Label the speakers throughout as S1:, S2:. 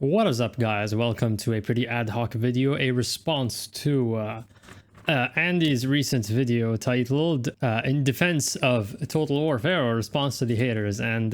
S1: What is up, guys? Welcome to a pretty ad hoc video, a response to Andy's recent video titled In Defense of Total War Pharaoh, Response to the Haters. And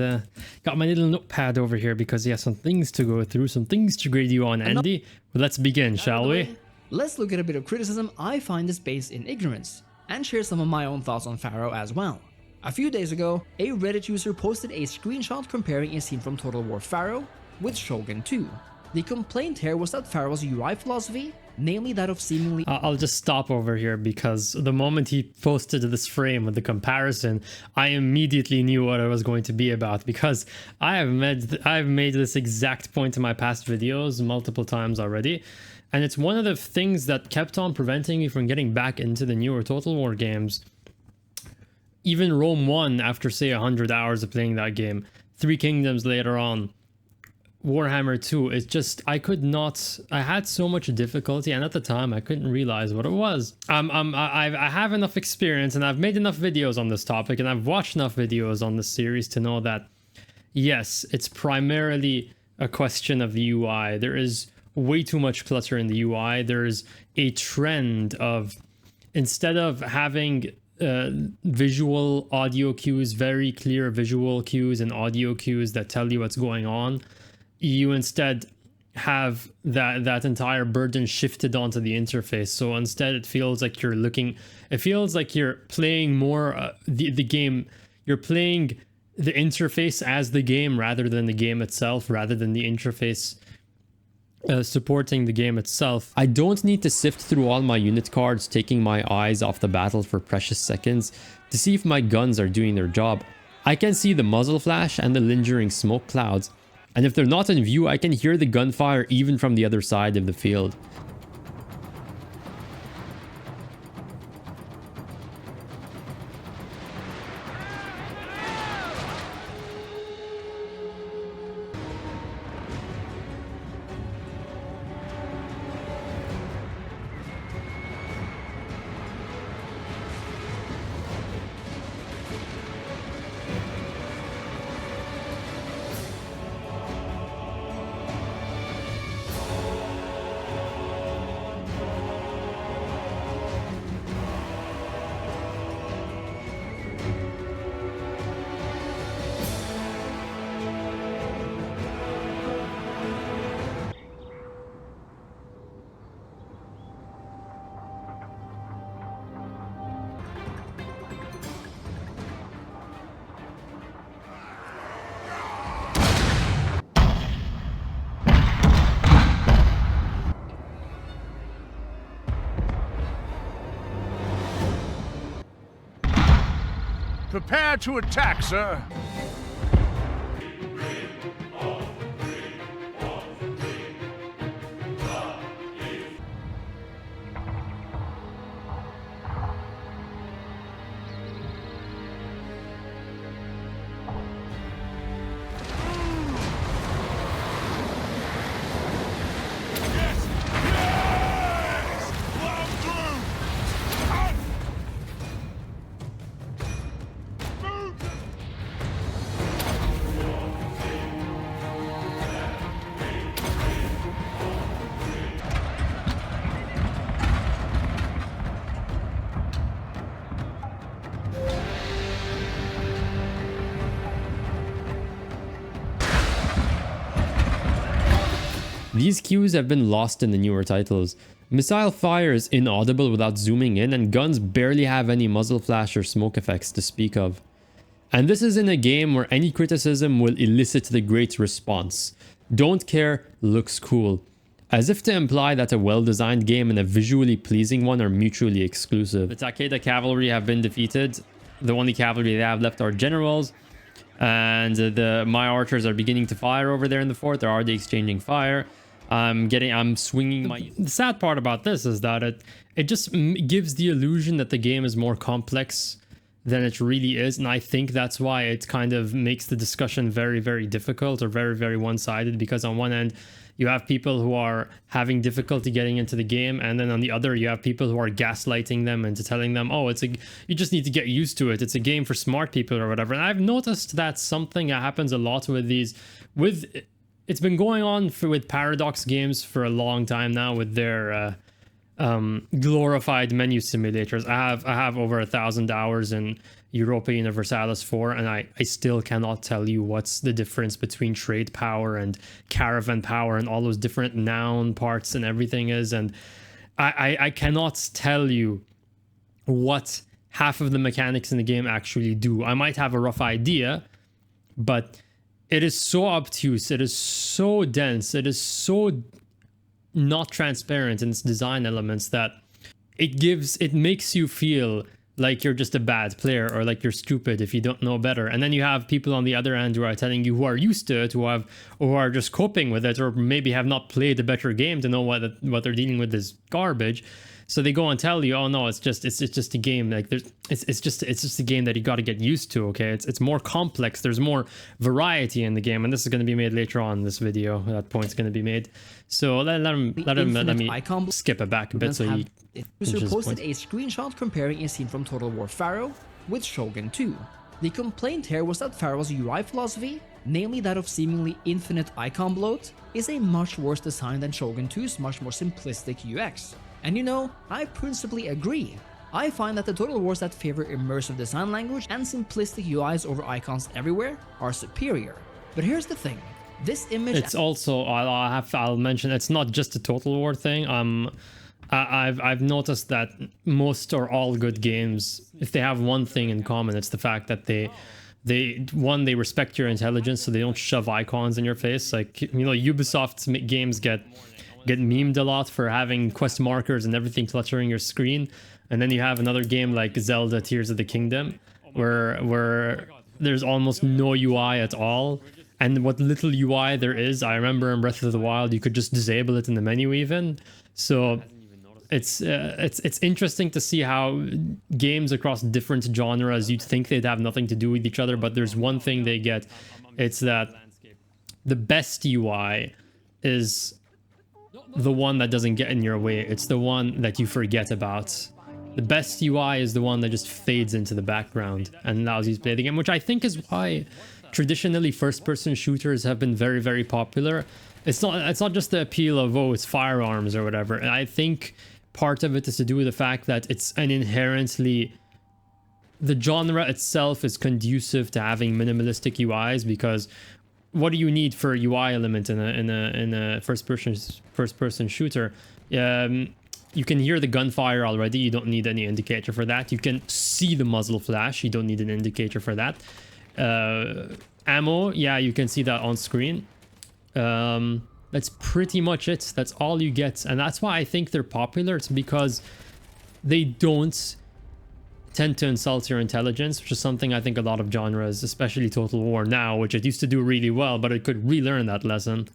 S1: got my little notepad over here because he has some things to go through, some things to grade you on, Andy. Well, let's begin, shall we?
S2: Let's look at a bit of criticism I find is based in ignorance, and share some of my own thoughts on Pharaoh as well. A few days ago, a Reddit user posted a screenshot comparing a scene from Total War Pharaoh with Shogun 2. The complaint here was that Pharaoh's UI philosophy, namely that of seemingly...
S1: I'll just stop over here because the moment he posted this frame with the comparison, I immediately knew what it was going to be about, because I've made this exact point in my past videos multiple times already. And it's one of the things that kept on preventing me from getting back into the newer Total War games. Even Rome 1, after say 100 hours of playing that game, Three Kingdoms later on, Warhammer 2, it's just, I had so much difficulty, and at the time I couldn't realize what it was. I have enough experience, and I've made enough videos on this topic, and I've watched enough videos on this series to know that, yes, it's primarily a question of the UI. There is way too much clutter in the UI. There's a trend of, instead of having visual audio cues, very clear visual cues and audio cues that tell you what's going on, you instead have that entire burden shifted onto the interface. So instead it feels like you're playing more the game. You're playing the interface as the game rather than the game itself, rather than the interface supporting the game itself. I don't need to sift through all my unit cards, taking my eyes off the battle for precious seconds to see if my guns are doing their job. I can see the muzzle flash and the lingering smoke clouds, and if they're not in view, I can hear the gunfire even from the other side of the field.
S3: Prepare to attack, sir.
S1: These cues have been lost in the newer titles. Missile fire is inaudible without zooming in, and guns barely have any muzzle flash or smoke effects to speak of. And this is in a game where any criticism will elicit the great response. Don't care, looks cool. As if to imply that a well-designed game and a visually pleasing one are mutually exclusive. The Takeda cavalry have been defeated. The only cavalry they have left are generals. And my archers are beginning to fire over there in the fort. They're already exchanging fire. I'm swinging my... The sad part about this is that it just gives the illusion that the game is more complex than it really is. And I think that's why it kind of makes the discussion very, very difficult, or very, very one-sided, because on one end, you have people who are having difficulty getting into the game, and then on the other you have people who are gaslighting them into telling them, oh, you just need to get used to it, it's a game for smart people or whatever. And I've noticed that's something that happens a lot with it's been going on with Paradox Games for a long time now with their glorified menu simulators. I have over 1,000 hours in Europa Universalis 4, and I still cannot tell you what's the difference between trade power and caravan power and all those different noun parts and everything is. And I cannot tell you what half of the mechanics in the game actually do. I might have a rough idea, but it is so obtuse, it is so dense, it is so not transparent in its design elements that it makes you feel like you're just a bad player or like you're stupid if you don't know better. And then you have people on the other end who are telling you, who are used to it, who are just coping with it, or maybe have not played a better game to know what they're dealing with is garbage. So they go and tell you, oh no, it's just a game. Like it's just a game that you got to get used to. Okay, it's more complex. There's more variety in the game, and this is going to be made later on in this video. That point's going to be made. So let me skip it back a bit. So
S2: user posted a screenshot comparing a scene from Total War Pharaoh with Shogun 2. The complaint here was that Pharaoh's UI philosophy, namely that of seemingly infinite icon bloat, is a much worse design than Shogun 2's much more simplistic UX. And you know, I principally agree. I find that the Total Wars that favor immersive design language and simplistic UIs over icons everywhere are superior. But here's the thing, this image...
S1: It's also, I'll mention, it's not just a Total War thing. I've noticed that most or all good games, if they have one thing in common, it's the fact that they respect your intelligence, so they don't shove icons in your face. Like, you know, Ubisoft games get memed a lot for having quest markers and everything cluttering your screen, and then you have another game like Zelda Tears of the Kingdom where there's almost no UI at all, and what little UI there is, I remember in Breath of the Wild you could just disable it in the menu even. So it's interesting to see how games across different genres, you'd think they'd have nothing to do with each other, but there's one thing they get. It's that the best UI is the one that doesn't get in your way. It's the one that you forget about. The best UI is the one that just fades into the background and allows you to play the game, which I think is why traditionally first-person shooters have been very, very popular. It's not just the appeal of, oh, it's firearms or whatever. And I think part of it is to do with the fact that it's an inherently... The genre itself is conducive to having minimalistic UIs, because what do you need for a UI element in a first person shooter? You can hear the gunfire already. You don't need any indicator for that. You can see the muzzle flash. You don't need an indicator for that. Ammo, yeah, you can see that on screen. That's pretty much it. That's all you get, and that's why I think they're popular. It's because they don't tend to insult your intelligence, which is something I think a lot of genres, especially Total War now, which it used to do really well, but it could relearn that lesson.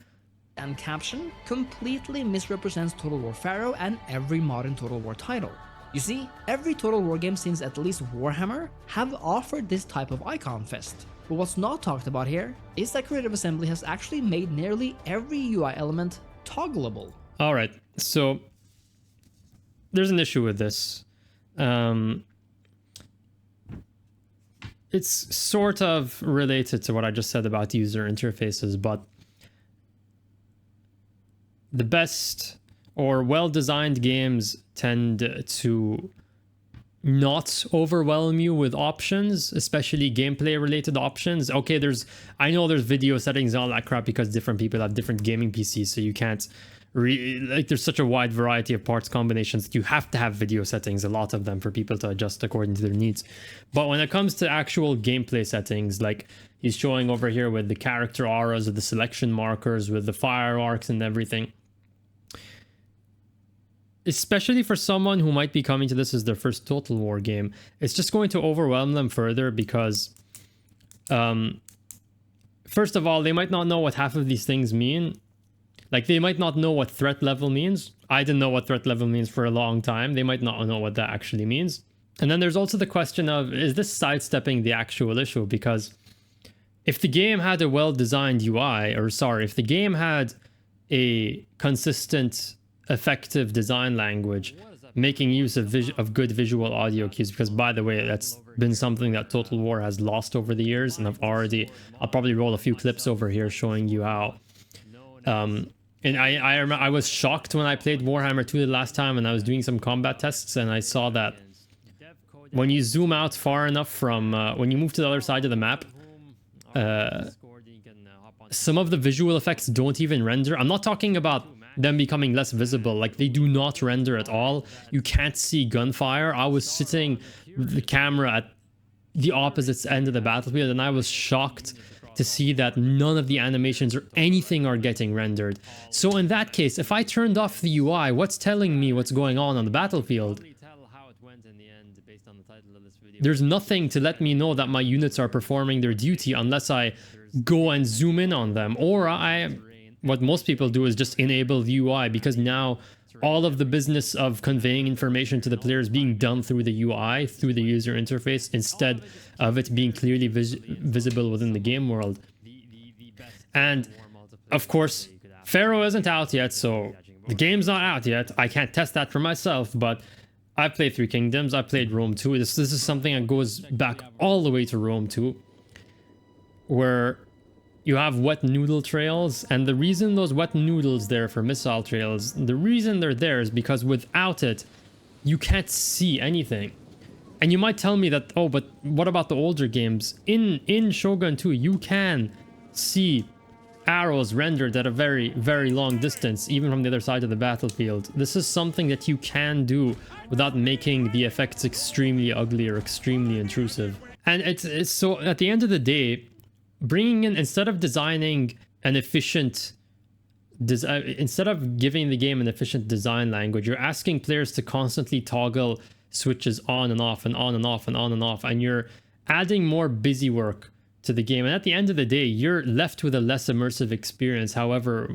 S2: And caption completely misrepresents Total War Pharaoh and every modern Total War title. You see, every Total War game since at least Warhammer have offered this type of icon fest. But what's not talked about here is that Creative Assembly has actually made nearly every UI element toggleable.
S1: Alright, so there's an issue with this. It's sort of related to what I just said about user interfaces, but the best or well-designed games tend to not overwhelm you with options, especially gameplay-related options. Okay, I know there's video settings and all that crap because different people have different gaming PCs, so you can't there's such a wide variety of parts combinations that you have to have video settings, a lot of them, for people to adjust according to their needs. But when it comes to actual gameplay settings, like he's showing over here with the character auras, with the selection markers, with the fire arcs and everything, especially for someone who might be coming to this as their first Total War game, it's just going to overwhelm them further because, first of all, they might not know what half of these things mean. Like, they might not know what threat level means. I didn't know what threat level means for a long time. They might not know what that actually means. And then there's also the question of, is this sidestepping the actual issue? Because if the game had a well-designed UI, or sorry, if the game had a consistent, effective design language, making use of good visual audio cues, because by the way, that's been something that Total War has lost over the years, and I'll probably roll a few clips over here showing you how And I remember I was shocked when I played Warhammer 2 the last time and I was doing some combat tests and I saw that when you zoom out far enough from when you move to the other side of the map, some of the visual effects don't even render. I'm not talking about them becoming less visible, like they do not render at all. You can't see gunfire. I was sitting with the camera at the opposite end of the battlefield and I was shocked to see that none of the animations or anything are getting rendered. So in that case, if I turned off the UI, what's telling me what's going on the battlefield? There's nothing to let me know that my units are performing their duty unless I go and zoom in on them. Or what most people do is just enable the UI, because now all of the business of conveying information to the player is being done through the UI, through the user interface, instead of it being clearly visible within the game world. And of course, Pharaoh isn't out yet, so the game's not out yet. I can't test that for myself, but I played Three Kingdoms, I played Rome 2. This is something that goes back all the way to Rome 2, where you have wet noodle trails, and the reason those wet noodles there for missile trails, the reason they're there is because without it, you can't see anything. And you might tell me that, oh, but what about the older games? In Shogun 2, you can see arrows rendered at a very, very long distance, even from the other side of the battlefield. This is something that you can do without making the effects extremely ugly or extremely intrusive. And it's so at the end of the day, bringing in, instead of designing an efficient instead of giving the game an efficient design language, you're asking players to constantly toggle switches on and off and on and off and on and off, and you're adding more busy work to the game. And at the end of the day, you're left with a less immersive experience, however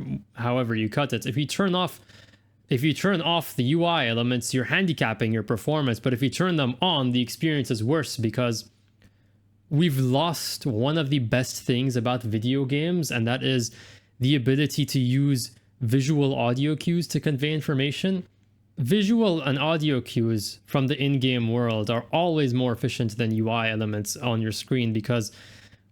S1: you cut it. If you turn off the UI elements, you're handicapping your performance. But if you turn them on, the experience is worse, because we've lost one of the best things about video games, and that is the ability to use visual audio cues to convey information. Visual and audio cues from the in-game world are always more efficient than UI elements on your screen, because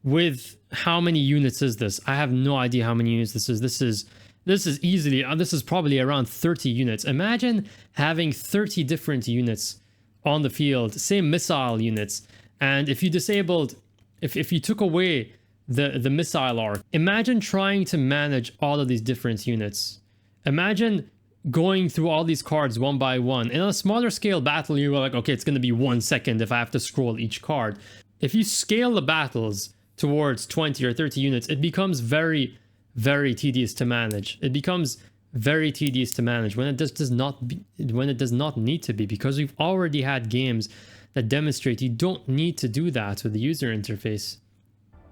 S1: with how many units is this? I have no idea how many units this is. This is easily, this is probably around 30 units. Imagine having 30 different units on the field, same missile units. And if you disabled, if you took away the missile arc, imagine trying to manage all of these different units. Imagine going through all these cards one by one. In a smaller scale battle, you're like, okay, it's going to be 1 second if I have to scroll each card. If you scale the battles towards 20 or 30 units, it becomes very, very tedious to manage. It becomes very tedious to manage when it does not need to be, because we've already had games that demonstrate you don't need to do that with the user interface.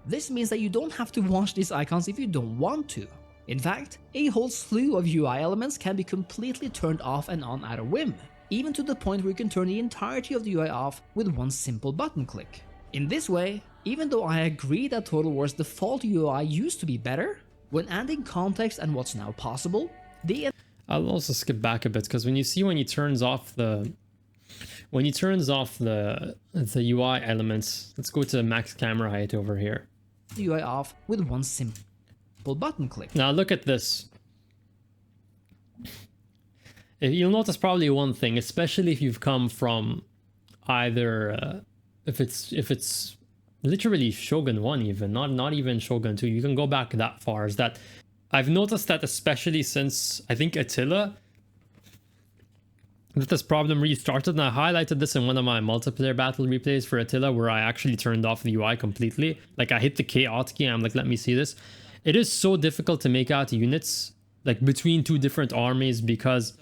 S2: This means that you don't have to watch these icons if you don't want to. In fact, a whole slew of UI elements can be completely turned off and on at a whim, even to the point where you can turn the entirety of the UI off with one simple button click. In this way, even though I agree that Total War's default UI used to be better, when adding context and what's now possible,
S1: I'll also skip back a bit, because when he turns off the UI elements, let's go to max camera height over here.
S2: The UI off with one simple button click.
S1: Now look at this. You'll notice probably one thing, especially if you've come from either if it's literally Shogun 1 even, not even Shogun 2, you can go back that far, is that I've noticed that especially since I think Attila, that this problem really started, and I highlighted this in one of my multiplayer battle replays for Attila, where I actually turned off the UI completely. Like, I hit the K hotkey and I'm like, let me see this. It is so difficult to make out units, like between two different armies, because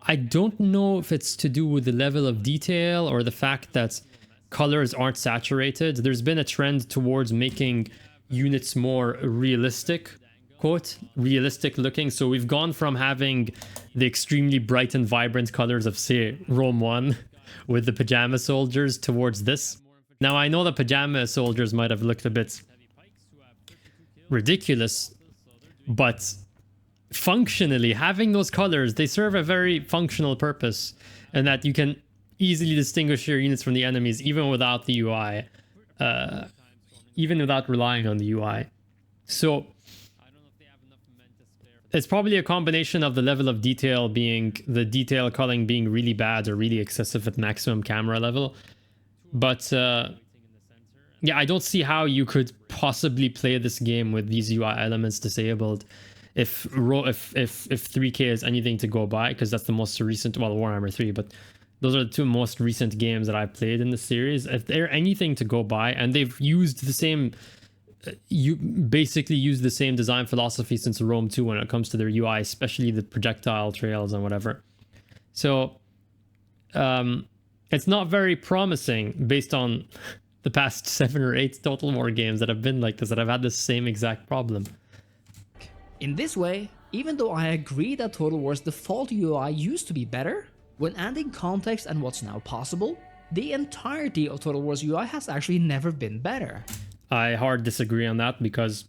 S1: I don't know if it's to do with the level of detail or the fact that colors aren't saturated. There's been a trend towards making units more realistic, quote, realistic looking. So we've gone from having the extremely bright and vibrant colors of, say, Rome 1 with the pajama soldiers towards this. Now, I know the pajama soldiers might have looked a bit ridiculous, but functionally, having those colors, they serve a very functional purpose, and that you can easily distinguish your units from the enemies even without the UI, even without relying on the UI. So it's probably a combination of the level of detail being, the detail culling being really bad or really excessive at maximum camera level. But yeah, I don't see how you could possibly play this game with these UI elements disabled if 3K is anything to go by, because that's the most recent, well, Warhammer 3, but those are the two most recent games that I played in the series. If they're anything to go by, and they've used the same, you basically use the same design philosophy since Rome 2 when it comes to their UI, especially the projectile trails and whatever. So it's not very promising based on the past 7 or 8 Total War games that have been like this, that have had the same exact problem.
S2: In this way, even though I agree that Total War's default UI used to be better, when adding context and what's now possible, the entirety of Total War's UI has actually never been better.
S1: I hard disagree on that, because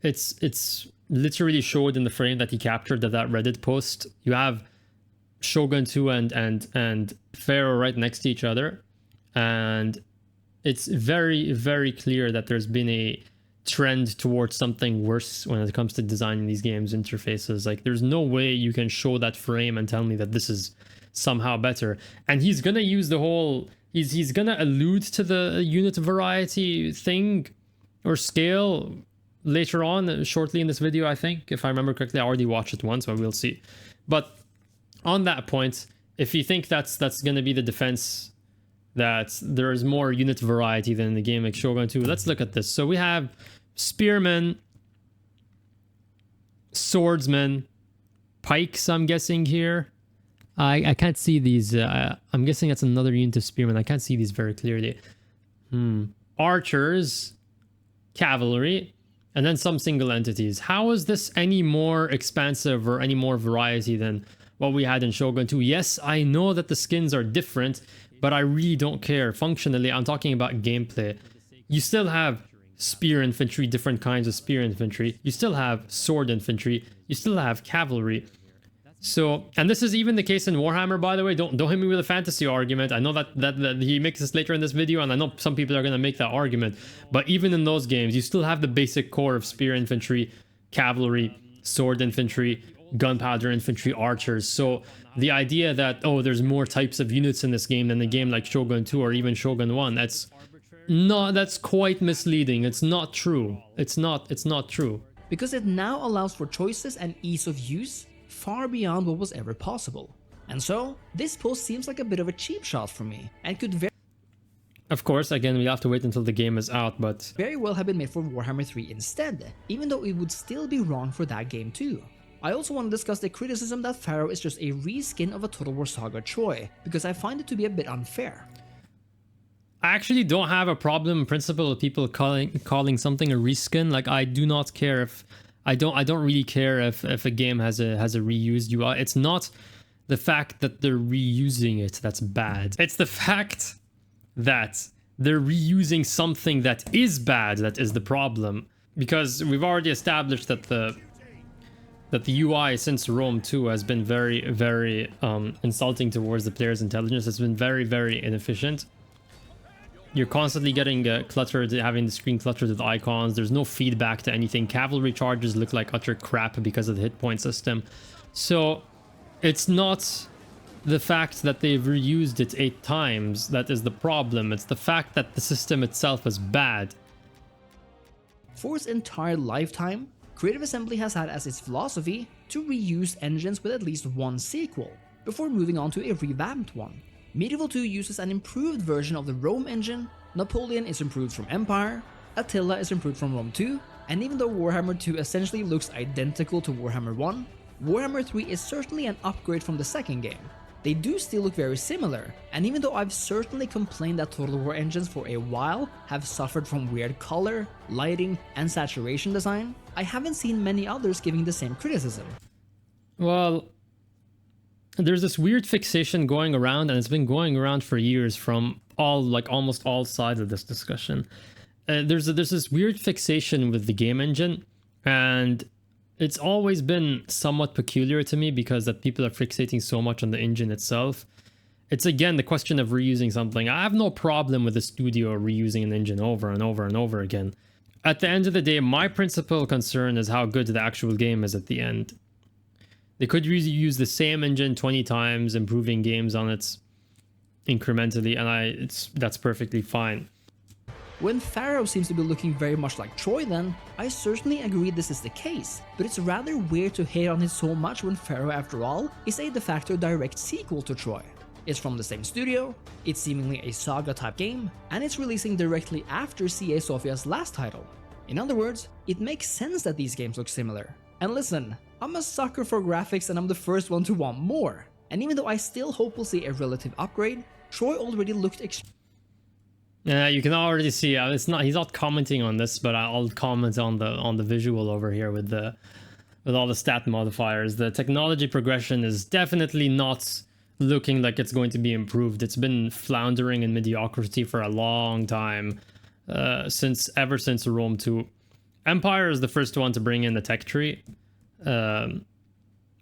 S1: it's literally showed in the frame that he captured that Reddit post. You have Shogun 2 and Pharaoh right next to each other, and it's very, very clear that there's been a trend towards something worse when it comes to designing these games interfaces. Like, there's no way you can show that frame and tell me that this is somehow better. And he's gonna use the whole, he's gonna allude to the unit variety thing or scale later on, shortly in this video, I think, if I remember correctly. I already watched it once, but we'll see. But on that point, if you think that's gonna be the defense, that there is more unit variety than in the game like Shogun 2, let's look at this. So we have spearmen, swordsmen, pikes, I'm guessing here. I can't see these. I'm guessing that's another unit of spearmen. I can't see these very clearly. Archers, cavalry, and then some single entities. How is this any more expansive or any more variety than what we had in Shogun 2? Yes, I know that the skins are different, but I really don't care. Functionally, I'm talking about gameplay. You still have spear infantry, different kinds of spear infantry. You still have sword infantry. You still have cavalry. So, and this is even the case in Warhammer, by the way. Don't hit me with a fantasy argument. I know that he makes this later in this video, and I know some people are going to make that argument. But even in those games, you still have the basic core of spear infantry, cavalry, sword infantry, gunpowder infantry, archers. So the idea that, oh, there's more types of units in this game than a game like Shogun 2 or even Shogun 1, that's quite misleading. It's not true. It's not true.
S2: Because it now allows for choices and ease of use far beyond what was ever possible. And so, this post seems like a bit of a cheap shot for me, and could
S1: of course, again, we have to wait until the game is out, but
S2: very well have been made for Warhammer 3 instead, even though it would still be wrong for that game too. I also want to discuss the criticism that Pharaoh is just a reskin of a Total War Saga Troy, because I find it to be a bit unfair.
S1: I actually don't have a problem in principle with people calling something a reskin. Like, I do not care if I don't really care if a game has a reused UI. It's not the fact that they're reusing it that's bad. It's the fact that they're reusing something that is bad that is the problem. Because we've already established that the UI since Rome 2 has been very, very insulting towards the player's intelligence. It's been very, very inefficient. You're constantly getting cluttered, having the screen cluttered with icons. There's no feedback to anything. Cavalry charges look like utter crap because of the hit point system. So it's not the fact that they've reused it 8 times that is the problem. It's the fact that the system itself is bad.
S2: For its entire lifetime, Creative Assembly has had as its philosophy to reuse engines with at least one sequel, before moving on to a revamped one. Medieval 2 uses an improved version of the Rome engine, Napoleon is improved from Empire, Attila is improved from Rome 2, and even though Warhammer 2 essentially looks identical to Warhammer 1, Warhammer 3 is certainly an upgrade from the second game. They do still look very similar, and even though I've certainly complained that Total War engines for a while have suffered from weird color, lighting, and saturation design, I haven't seen many others giving the same criticism.
S1: Well, there's this weird fixation going around, and it's been going around for years from almost all sides of this discussion. There's this weird fixation with the game engine, and it's always been somewhat peculiar to me because that people are fixating so much on the engine itself. It's again the question of reusing something. I have no problem with the studio reusing an engine over and over and over again. at the end of the day, my principal concern is how good the actual game is at the end. They could use the same engine 20 times, improving games on it incrementally, and that's perfectly fine.
S2: When Pharaoh seems to be looking very much like Troy then, I certainly agree this is the case, but it's rather weird to hate on it so much when Pharaoh, after all, is a de facto direct sequel to Troy. It's from the same studio, it's seemingly a saga type game, and it's releasing directly after CA Sofia's last title. In other words, it makes sense that these games look similar. And listen, I'm a sucker for graphics and I'm the first one to want more. And even though I still hope we'll see a relative upgrade, Troy already looked
S1: Yeah, you can already see he's not commenting on this, but I'll comment on the visual over here with all the stat modifiers. The technology progression is definitely not looking like it's going to be improved. It's been floundering in mediocrity for a long time, ever since Rome 2. Empire is the first one to bring in the tech tree.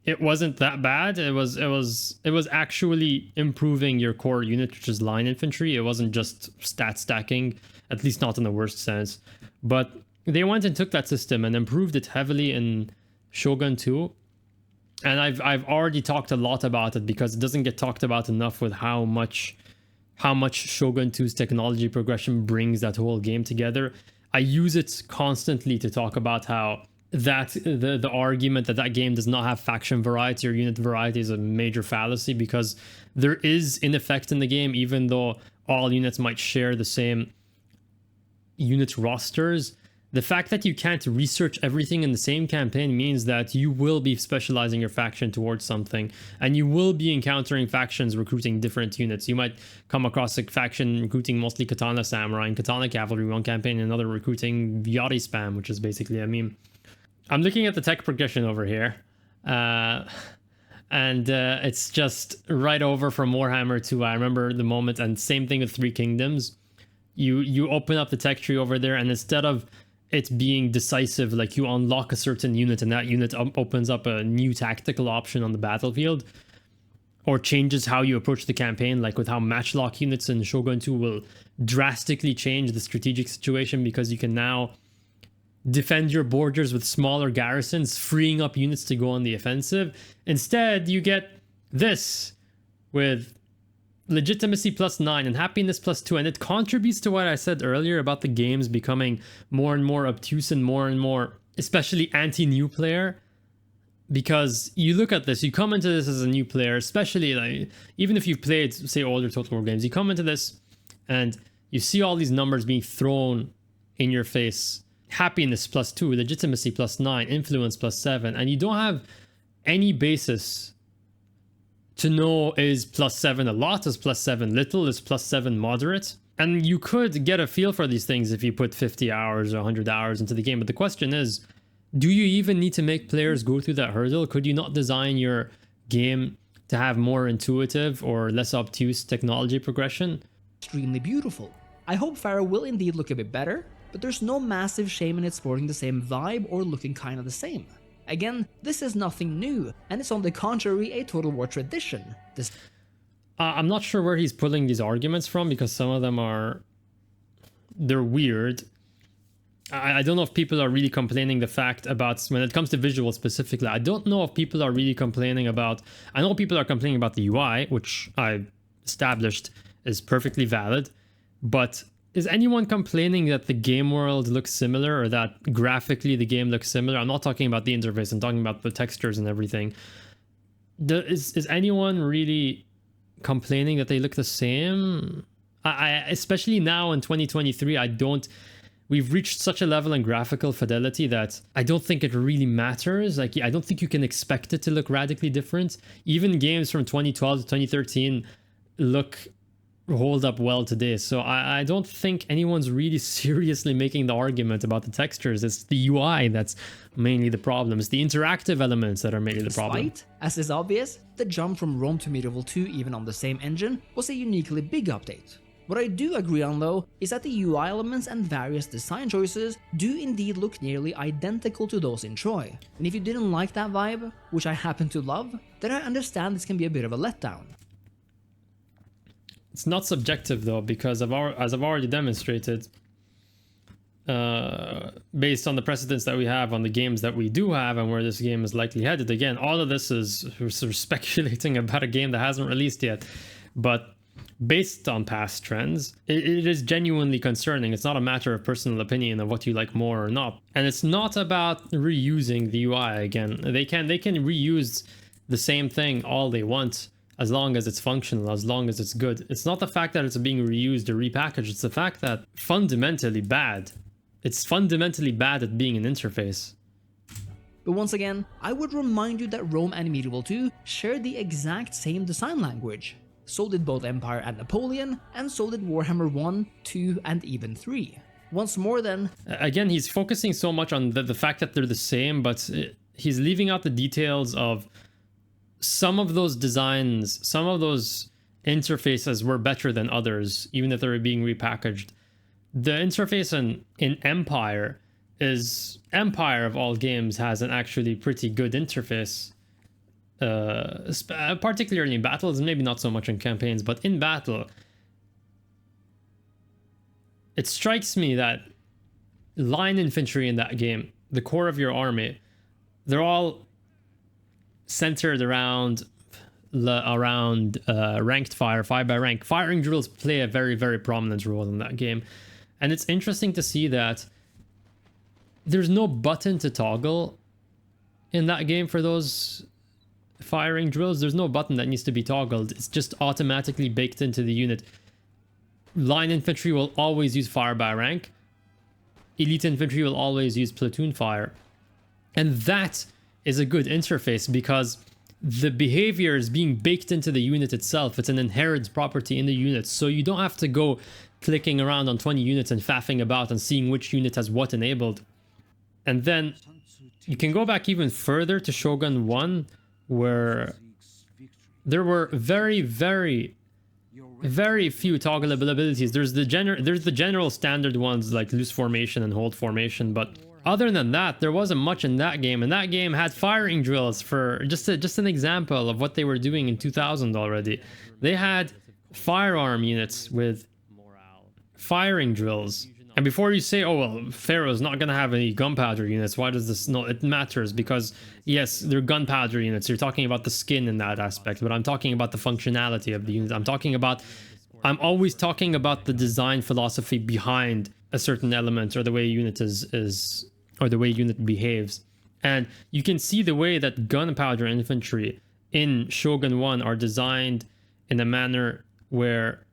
S1: It wasn't that bad. It was actually improving your core unit, which is line infantry. It wasn't just stat stacking, at least not in the worst sense. But they went and took that system and improved it heavily in Shogun 2. And I've already talked a lot about it because it doesn't get talked about enough with how much Shogun 2's technology progression brings that whole game together. I use it constantly to talk about how the argument that game does not have faction variety or unit variety is a major fallacy, because there is in effect in the game, even though all units might share the same unit rosters, the fact that you can't research everything in the same campaign means that you will be specializing your faction towards something, and you will be encountering factions recruiting different units. You might come across a faction recruiting mostly Katana Samurai and Katana Cavalry one campaign, and another recruiting Yari Spam, which is basically a meme. I'm looking at the tech progression over here, and it's just right over from Warhammer 2. I remember the moment, and same thing with Three Kingdoms. You open up the tech tree over there, and instead of it being decisive, like you unlock a certain unit and that unit opens up a new tactical option on the battlefield, or changes how you approach the campaign, like with how matchlock units in Shogun 2 will drastically change the strategic situation, because you can now defend your borders with smaller garrisons, freeing up units to go on the offensive. Instead, you get this with legitimacy +9 and happiness +2, and it contributes to what I said earlier about the games becoming more and more obtuse and more, especially anti-new player. Because you look at this, you come into this as a new player, especially like even if you've played, say, older Total War games, you come into this and you see all these numbers being thrown in your face. Happiness +2, legitimacy +9, influence +7, and you don't have any basis to know is +7 a lot, is +7 little, is +7 moderate. And you could get a feel for these things if you put 50 hours or 100 hours into the game, but the question is, do you even need to make players go through that hurdle? Could you not design your game to have more intuitive or less obtuse technology progression?
S2: extremely beautiful. I hope Pharaoh will indeed look a bit better, but there's no massive shame in it sporting the same vibe or looking kinda the same. Again, this is nothing new, and it's on the contrary a Total War tradition.
S1: I'm not sure where he's pulling these arguments from, because some of them they're weird. I don't know if people are really complaining the fact about, when it comes to visual specifically, I don't know if people are really complaining about, I know people are complaining about the UI, which I established is perfectly valid, but is anyone complaining that the game world looks similar, or that graphically the game looks similar? I'm not talking about the interface, I'm talking about the textures and everything. Is anyone really complaining that they look the same? I especially now in 2023, we've reached such a level in graphical fidelity that I don't think it really matters. Like, I don't think you can expect it to look radically different. Even games from 2012 to 2013 hold up well today. So I don't think anyone's really seriously making the argument about the textures. It's the UI that's mainly the problem. It's the interactive elements that are mainly the problem.
S2: Despite, as is obvious, the jump from Rome to Medieval 2, even on the same engine, was a uniquely big update. What I do agree on though, is that the UI elements and various design choices do indeed look nearly identical to those in Troy. And if you didn't like that vibe, which I happen to love, then I understand this can be a bit of a letdown.
S1: It's not subjective though, because as I've already demonstrated, based on the precedents that we have on the games that we do have and where this game is likely headed. Again, all of this is sort of speculating about a game that hasn't released yet, but based on past trends, it is genuinely concerning. It's not a matter of personal opinion of what you like more or not. And it's not about reusing the UI again. They can reuse the same thing all they want, as long as it's functional, as long as it's good. It's not the fact that it's being reused or repackaged, it's the fact that fundamentally bad. It's fundamentally bad at being an interface.
S2: But once again, I would remind you that Rome and Medieval 2 share the exact same design language. So did both Empire and Napoleon, and so did Warhammer 1, 2, and even 3. Once more then...
S1: Again, he's focusing so much on the fact that they're the same, but he's leaving out the details of some of those designs, some of those interfaces were better than others, even if they were being repackaged. The interface in Empire is... Empire of all games has an actually pretty good interface. Particularly in battles, maybe not so much in campaigns, but in battle, it strikes me that line infantry in that game, the core of your army, they're all centered around ranked fire by rank. Firing drills play a very, very prominent role in that game, and it's interesting to see that there's no button to toggle in that game for those firing drills. There's no button that needs to be toggled. It's just automatically baked into the unit. Line infantry will always use fire by rank. Elite infantry will always use platoon fire. And that is a good interface because the behavior is being baked into the unit itself. It's an inherent property in the unit. So you don't have to go clicking around on 20 units and faffing about and seeing which unit has what enabled. And then you can go back even further to Shogun 1, where there were very, very, very few toggleable abilities. There's the general standard ones like loose formation and hold formation, but other than that, there wasn't much in that game. And that game had firing drills for just an example of what they were doing in 2000 already. They had firearm units with firing drills. And before you say, oh, well, Pharaoh's not going to have any gunpowder units, why does this? No, it matters because, yes, they're gunpowder units. You're talking about the skin in that aspect, but I'm talking about the functionality of the unit. I'm always talking about the design philosophy behind a certain element or the way a unit is or the way a unit behaves. And you can see the way that gunpowder infantry in Shogun 1 are designed in a manner where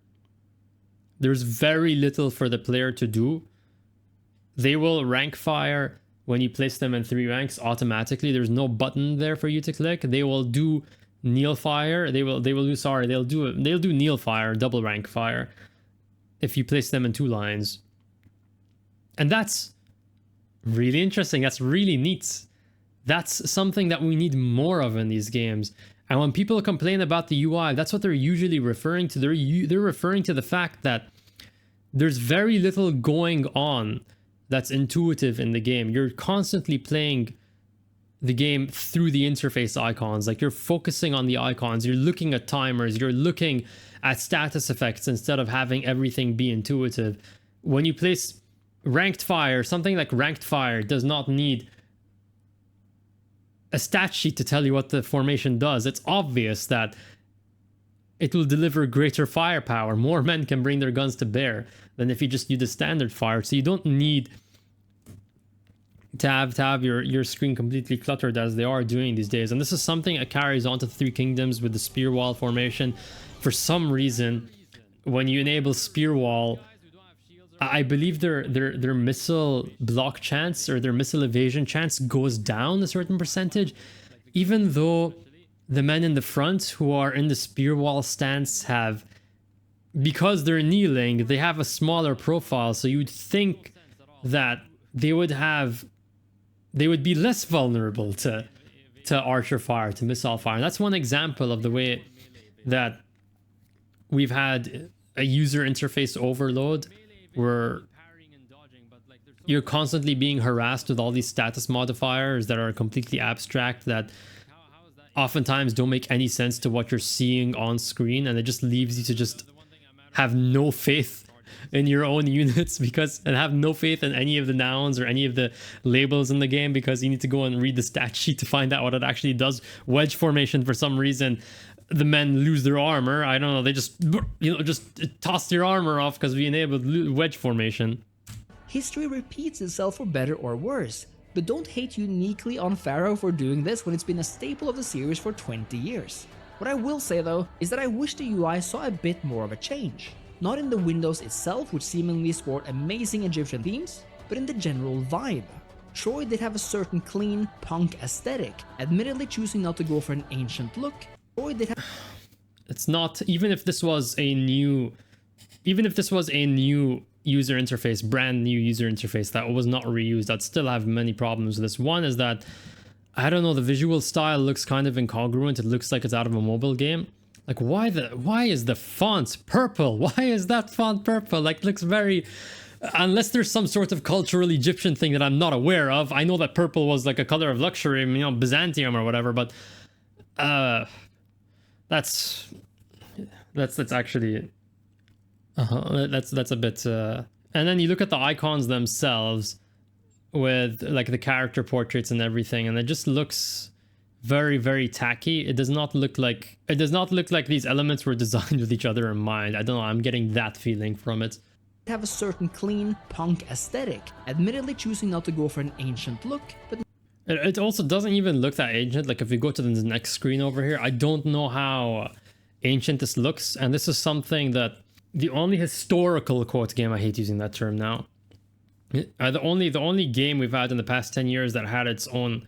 S1: there's very little for the player to do. They will rank fire when you place them in 3 ranks automatically. There's no button there for you to click. They will do kneel fire. They'll do kneel fire, double rank fire, if you place them in 2 lines. And that's really interesting. That's really neat. That's something that we need more of in these games. And when people complain about the UI, that's what they're usually referring to. They're referring to the fact that there's very little going on that's intuitive in the game. You're constantly playing the game through the interface icons. Like, you're focusing on the icons. You're looking at timers. You're looking at status effects instead of having everything be intuitive. When you place ranked fire, something like ranked fire does not need a stat sheet to tell you what the formation does. It's obvious that it will deliver greater firepower. More men can bring their guns to bear than if you just use the standard fire. So you don't need to have your screen completely cluttered as they are doing these days. And this is something that carries on to the 3 Kingdoms with the spear wall formation. For some reason, when you enable spear wall, I believe their missile block chance or their missile evasion chance goes down a certain percentage, even though the men in the front who are in the spear wall stance have, because they're kneeling, they have a smaller profile. So you'd think that they would be less vulnerable to archer fire, to missile fire. And that's one example of the way that we've had a user interface overload, where you're constantly being harassed with all these status modifiers that are completely abstract, that oftentimes don't make any sense to what you're seeing on screen, and it just leaves you to just have no faith in your own units because and have no faith in any of the nouns or any of the labels in the game because you need to go and read the stat sheet to find out what it actually does. Wedge formation, for some reason, the men lose their armor. I don't know. They just, just toss their armor off because we enabled wedge formation.
S2: History repeats itself for better or worse, but don't hate uniquely on Pharaoh for doing this when it's been a staple of the series for 20 years. What I will say though is that I wish the UI saw a bit more of a change. Not in the windows itself, which seemingly sport amazing Egyptian themes, but in the general vibe. Sure, it did have a certain clean, punk aesthetic, admittedly choosing not to go for an ancient look. Sure, it did have...
S1: It's not, even if this was a new user interface, brand new user interface that was not reused, I'd still have many problems with this. One is that, I don't know, the visual style looks kind of incongruent. It looks like it's out of a mobile game. Like, why is the font purple? Why is that font purple? Like, looks very, unless there's some sort of cultural Egyptian thing that I'm not aware of. I know that purple was like a color of luxury, Byzantium or whatever, but that's actually that's a bit and then you look at the icons themselves with like the character portraits and everything, and it just looks very, very tacky. It does not look like these elements were designed with each other in mind. I don't know, I'm getting that feeling from it.
S2: Have a certain clean, punk aesthetic, admittedly choosing not to go for an ancient look, but
S1: it also doesn't even look that ancient. Like if we go to the next screen over here, I don't know how ancient this looks, and this is something that the only historical quote game, I hate using that term now, the only game we've had in the past 10 years that had its own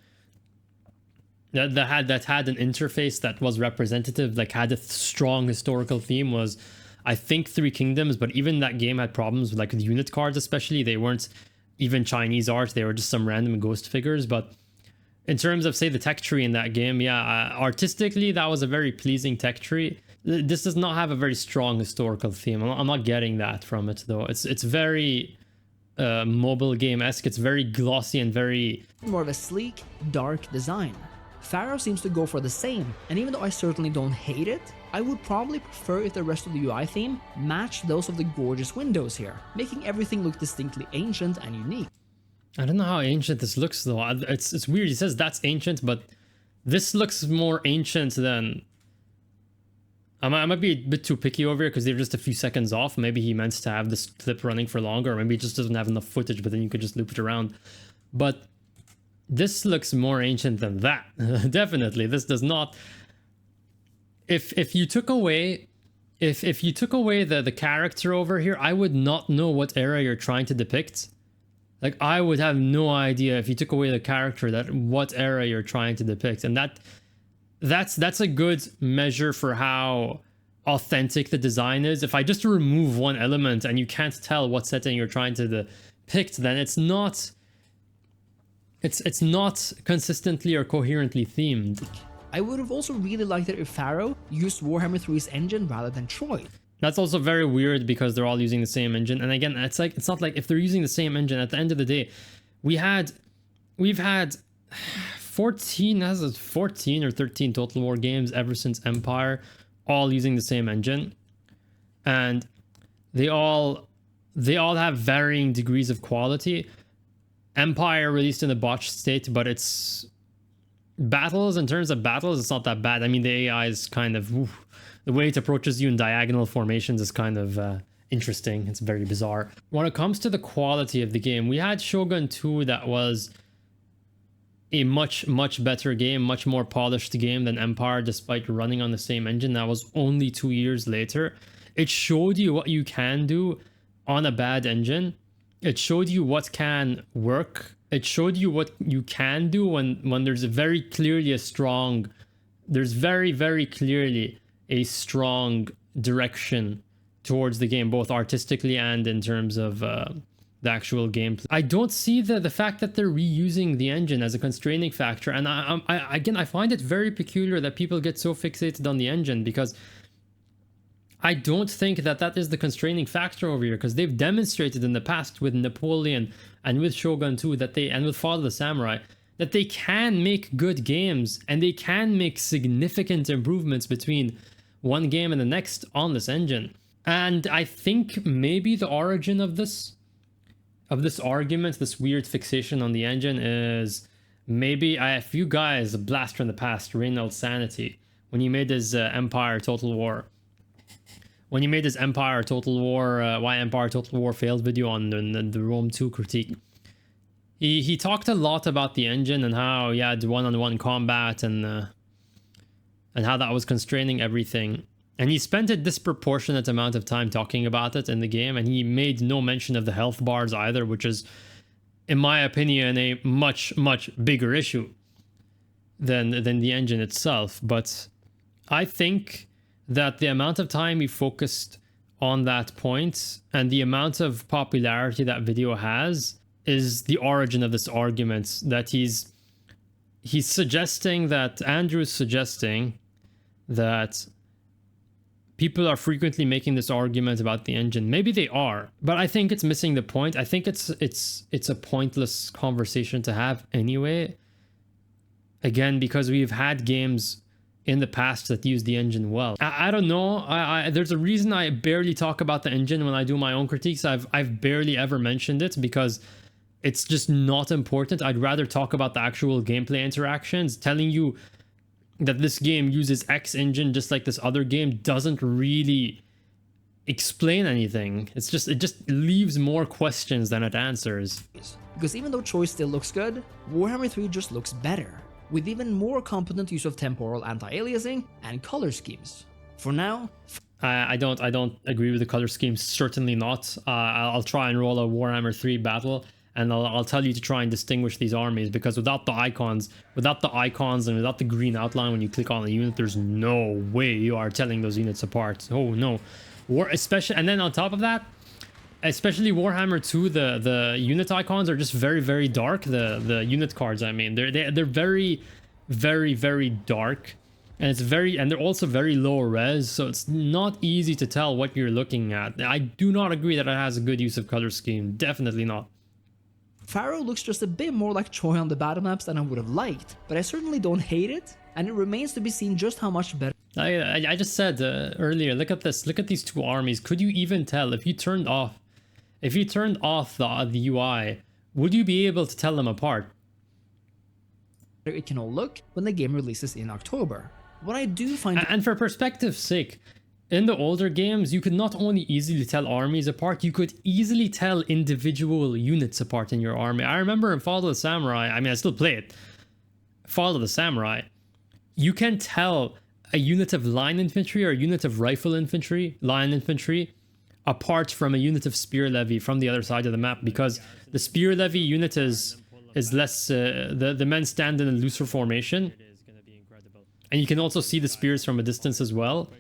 S1: that had an interface that was representative, like had a strong historical theme, was I think Three Kingdoms. But even that game had problems with like the unit cards, especially. They weren't even Chinese art, they were just some random ghost figures. But in terms of, say, the tech tree in that game, yeah, artistically that was a very pleasing tech tree. This does not have a very strong historical theme. I'm not getting that from it though. It's very mobile game-esque. It's very glossy and very
S2: more of a sleek, dark design. Pharaoh seems to go for the same, and even though I certainly don't hate it, I would probably prefer if the rest of the UI theme matched those of the gorgeous windows here, making everything look distinctly ancient and unique.
S1: I don't know how ancient this looks though. It's weird. He says that's ancient, but this looks more ancient than... I might be a bit too picky over here because they're just a few seconds off. Maybe he meant to have this clip running for longer, or maybe he just doesn't have enough footage, but then you could just loop it around. But this looks more ancient than that. Definitely. This does not... If you took away the character over here, I would not know what era you're trying to depict. Like, I would have no idea if you took away the character what era you're trying to depict. And that's a good measure for how authentic the design is. If I just remove one element and you can't tell what setting you're trying to depict, then it's not consistently or coherently themed.
S2: I would have also really liked it if Pharaoh used Warhammer 3's engine rather than Troy.
S1: That's also very weird because they're all using the same engine. And again, it's not like if they're using the same engine, at the end of the day, we've had 14 or 13 Total War games ever since Empire, all using the same engine, and they all have varying degrees of quality. Empire released in a botched state, but it's in terms of battles, it's not that bad. I mean, the AI is kind of the way it approaches you in diagonal formations is kind of interesting. It's very bizarre. When it comes to the quality of the game, we had Shogun 2 that was a much better game, much more polished game than Empire, despite running on the same engine. That was only 2 years later. It showed you what you can do on a bad engine. It showed you what can work. It showed you what you can do when there's very clearly a strong direction towards the game, both artistically and in terms of the actual gameplay. I don't see the fact that they're reusing the engine as a constraining factor, and I find it very peculiar that people get so fixated on the engine, because I don't think that is the constraining factor over here, because they've demonstrated in the past with Napoleon and with Shogun 2 and with Fall of the Samurai that they can make good games and they can make significant improvements between one game and the next on this engine. And I think maybe the origin of this argument, this weird fixation on the engine, is maybe if you guys, a blast from the past, Reynolds Sanity, when he made his Empire Total War. When he made his Empire Total War, why Empire Total War failed video on the Rome 2 critique, he talked a lot about the engine and how he had one-on-one combat and how that was constraining everything. And he spent a disproportionate amount of time talking about it in the game, and he made no mention of the health bars either, which is, in my opinion, a much, much bigger issue than the engine itself. But I think that the amount of time he focused on that point and the amount of popularity that video has is the origin of this argument, that he's suggesting that, Andrew's suggesting that people are frequently making this argument about the engine. Maybe they are, but I think it's missing the point. I think it's a pointless conversation to have anyway. Again, because we've had games in the past that use the engine well. I don't know. There's a reason I barely talk about the engine when I do my own critiques. I've barely ever mentioned it because it's just not important. I'd rather talk about the actual gameplay interactions. Telling you that this game uses X engine just like this other game doesn't really explain anything. It just leaves more questions than it answers.
S2: Because even though Choice still looks good, Warhammer 3 just looks better, with even more competent use of temporal anti-aliasing and color schemes. For now,
S1: I don't agree with the color schemes, certainly not. I'll try and roll a Warhammer 3 battle, and I'll tell you to try and distinguish these armies, because without the icons and without the green outline when you click on the unit, there's no way you are telling those units apart. Oh no. And then on top of that, especially Warhammer 2, the unit icons are just very, very dark. The unit cards, I mean, they're very, very, very dark, and they're also very low res, so it's not easy to tell what you're looking at. I do not agree that it has a good use of color scheme. Definitely not.
S2: Pharaoh looks just a bit more like Troy on the battle maps than I would have liked, but I certainly don't hate it, and it remains to be seen just how much better.
S1: I just said earlier, look at this, look at these two armies. Could you even tell if you turned off the UI, would you be able to tell them apart?
S2: It can all look when the game releases in October. What I do find,
S1: and for perspective's sake, in the older games, you could not only easily tell armies apart, you could easily tell individual units apart in your army. I remember in Fall of the Samurai, I mean, I still play it, Fall of the Samurai, you can tell a unit of line infantry or a unit of rifle infantry, line infantry, apart from a unit of spear levy from the other side of the map, because the spear levy unit is less, the men stand in a looser formation, and you can also see the spears from a distance as well.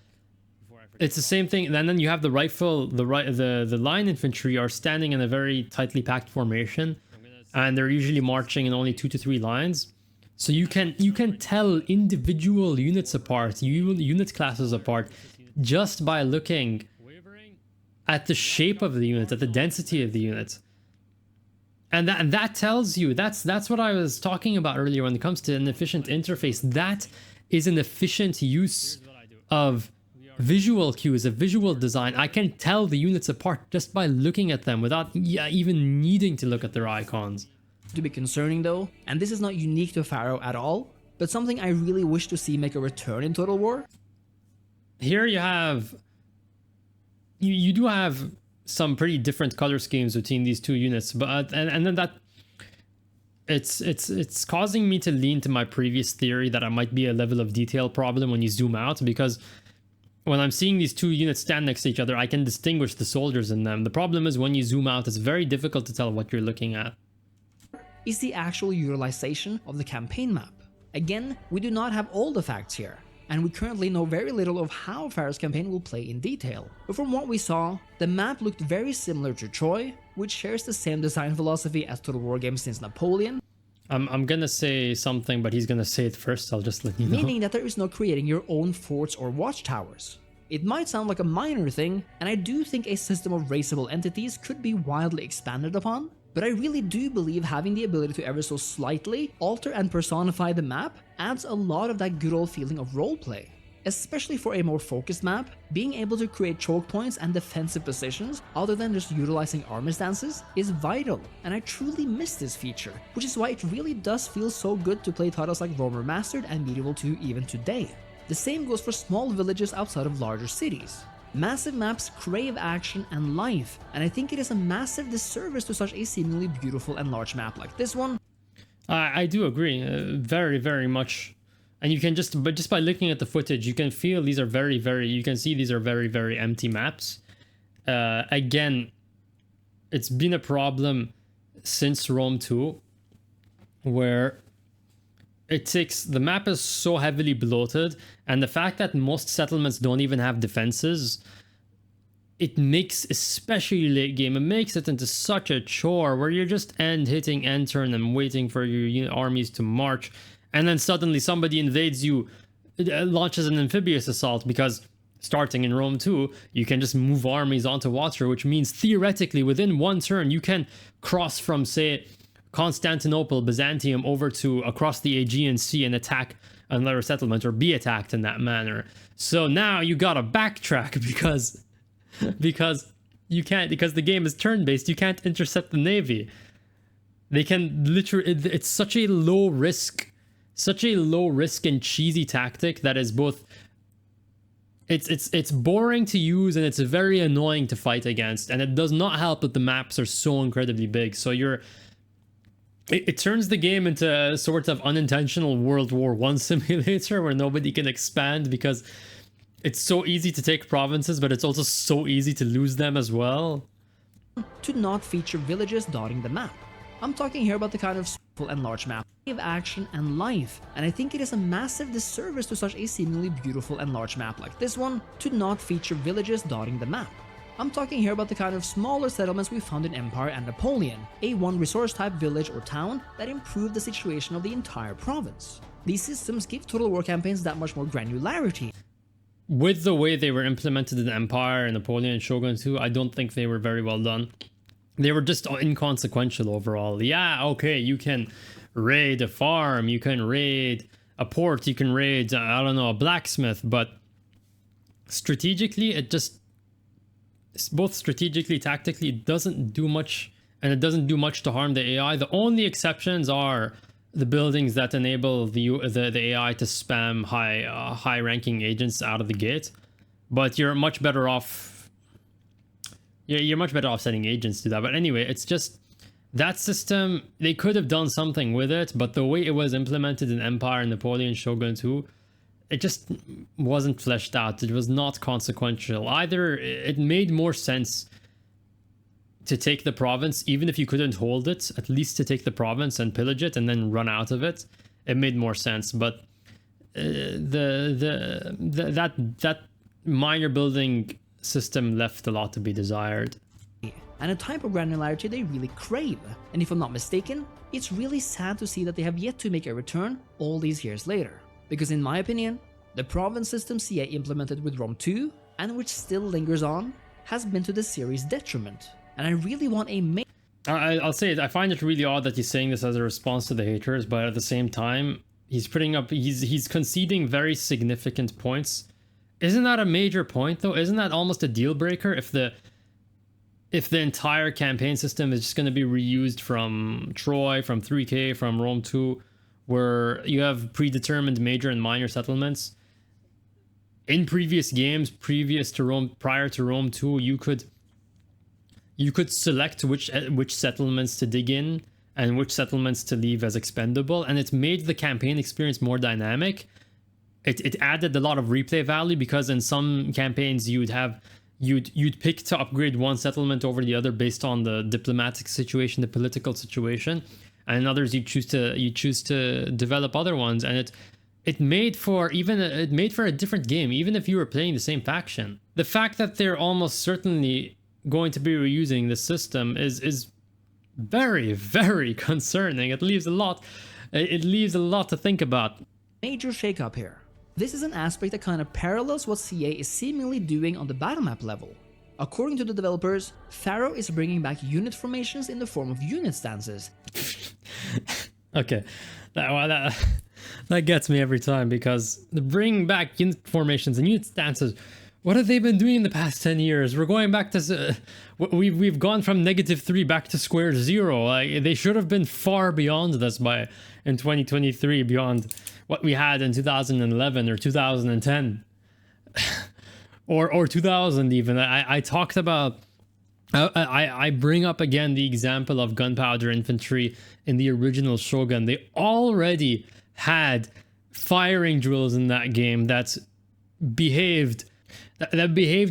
S1: It's the same thing, and then you have the rifle, the line infantry are standing in a very tightly packed formation, and they're usually marching in only 2 to 3 lines. So you can tell individual units apart, unit classes apart, just by looking at the shape of the unit, at the density of the unit. And that tells you, that's what I was talking about earlier when it comes to an efficient interface. That is an efficient use of visual cues, of visual design. I can tell the units apart just by looking at them without even needing to look at their icons.
S2: To be concerning though, and this is not unique to Pharaoh at all, but something I really wish to see make a return in Total War.
S1: Here you have, you do have some pretty different color schemes between these two units, but and then that it's causing me to lean to my previous theory that it might be a level of detail problem when you zoom out, because when I'm seeing these two units stand next to each other, I can distinguish the soldiers in them. The problem is when you zoom out, it's very difficult to tell what you're looking at.
S2: Is the actual utilization of the campaign map. Again, we do not have all the facts here, and we currently know very little of how Pharaoh's campaign will play in detail. But from what we saw, the map looked very similar to Troy, which shares the same design philosophy as Total War games since Napoleon.
S1: I'm gonna say something, but he's gonna say it first, I'll just let you know.
S2: Meaning that there is no creating your own forts or watchtowers. It might sound like a minor thing, and I do think a system of raceable entities could be wildly expanded upon, but I really do believe having the ability to ever so slightly alter and personify the map adds a lot of that good old feeling of roleplay. Especially for a more focused map, being able to create choke points and defensive positions other than just utilizing armor stances is vital, and I truly miss this feature, which is why it really does feel so good to play titles like Rome Remastered and Medieval 2 even today. The same goes for small villages outside of larger cities. Massive maps crave action and life, and I think it is a massive disservice to such a seemingly beautiful and large map like this one.
S1: I do agree, very, very much. And you can just by looking at the footage, you can feel these are you can see these are very, very empty maps. Again, it's been a problem since Rome 2, where the map is so heavily bloated, and the fact that most settlements don't even have defenses, it makes, especially late game, it makes it into such a chore where you're just hitting end turn and waiting for your armies to march. And then suddenly somebody invades you, launches an amphibious assault, because starting in Rome 2, you can just move armies onto water, which means theoretically within one turn you can cross from, say, Constantinople, Byzantium over to across the Aegean Sea and attack another settlement or be attacked in that manner. So now you gotta backtrack because you can't, because the game is turn-based, you can't intercept the navy. They can literally, it's such a low risk and cheesy tactic that is both, it's boring to use and it's very annoying to fight against, and it does not help that the maps are so incredibly big. So it turns the game into a sort of unintentional World War I simulator where nobody can expand because it's so easy to take provinces, but it's also so easy to lose them as well.
S2: To not feature villages dotting the map. I'm talking here about the kind of small and large map of action and life, and I think it is a massive disservice to such a seemingly beautiful and large map like this one to not feature villages dotting the map. I'm talking here about the kind of smaller settlements we found in Empire and Napoleon, a one resource type village or town that improved the situation of the entire province. These systems give Total War campaigns that much more granularity.
S1: With the way they were implemented in Empire and Napoleon and Shogun 2, I don't think they were very well done. They were just inconsequential overall. Yeah, okay, you can raid a farm, you can raid a port, you can raid, I don't know, a blacksmith, but strategically, it just, both strategically, tactically, it doesn't do much, and it doesn't do much to harm the AI. The only exceptions are the buildings that enable the AI to spam high-ranking agents out of the gate, but you're much better off. You're much better off setting agents to that. But anyway, it's just that system, they could have done something with it, but the way it was implemented in Empire, Napoleon, Shogun 2, it just wasn't fleshed out. It was not consequential. Either it made more sense to take the province, even if you couldn't hold it, at least to take the province and pillage it and then run out of it. It made more sense. But that minor building system left a lot to be desired.
S2: And a type of granularity they really crave. And if I'm not mistaken, it's really sad to see that they have yet to make a return all these years later. Because in my opinion, the province system CA implemented with Rome 2, and which still lingers on, has been to the series' detriment. And I really want a
S1: I'll say it, I find it really odd that he's saying this as a response to the haters, but at the same time, he's conceding very significant points. Isn't that a major point though? Isn't that almost a deal breaker if the entire campaign system is just going to be reused from Troy, from 3K, from Rome 2, where you have predetermined major and minor settlements? In previous games, prior to Rome 2, you could select which settlements to dig in and which settlements to leave as expendable, and it made the campaign experience more dynamic. It added a lot of replay value, because in some campaigns you'd pick to upgrade one settlement over the other based on the diplomatic situation, the political situation, and in others you choose to develop other ones, and it made for a different game, even if you were playing the same faction. The fact that they're almost certainly going to be reusing the system is very, very concerning. It leaves a lot to think about.
S2: Major shakeup here. This is an aspect that kind of parallels what CA is seemingly doing on the battle map level. According to the developers, Pharaoh is bringing back unit formations in the form of unit stances.
S1: Okay, That gets me every time, because the bringing back unit formations and unit stances, what have they been doing in the past 10 years? We're going back to we've gone from -3 back to square zero. Like, they should have been far beyond this by in 2023, beyond what we had in 2011 or 2010 or 2000 even. I talked about, I bring up again the example of gunpowder infantry in the original Shogun. They already had firing drills in that game that behaved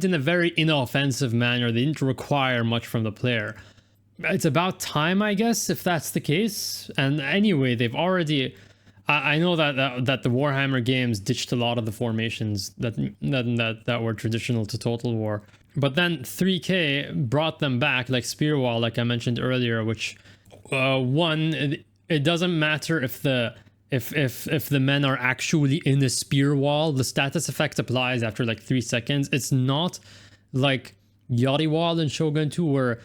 S1: in a very inoffensive manner. They didn't require much from the player. It's about time, I guess, if that's the case. And anyway, they've already... I know that the Warhammer games ditched a lot of the formations that were traditional to Total War. But then 3K brought them back, like Spear Wall, like I mentioned earlier, which it doesn't matter if the men are actually in a spear wall. The status effect applies after like 3 seconds. It's not like Yachty Wall in Shogun 2, where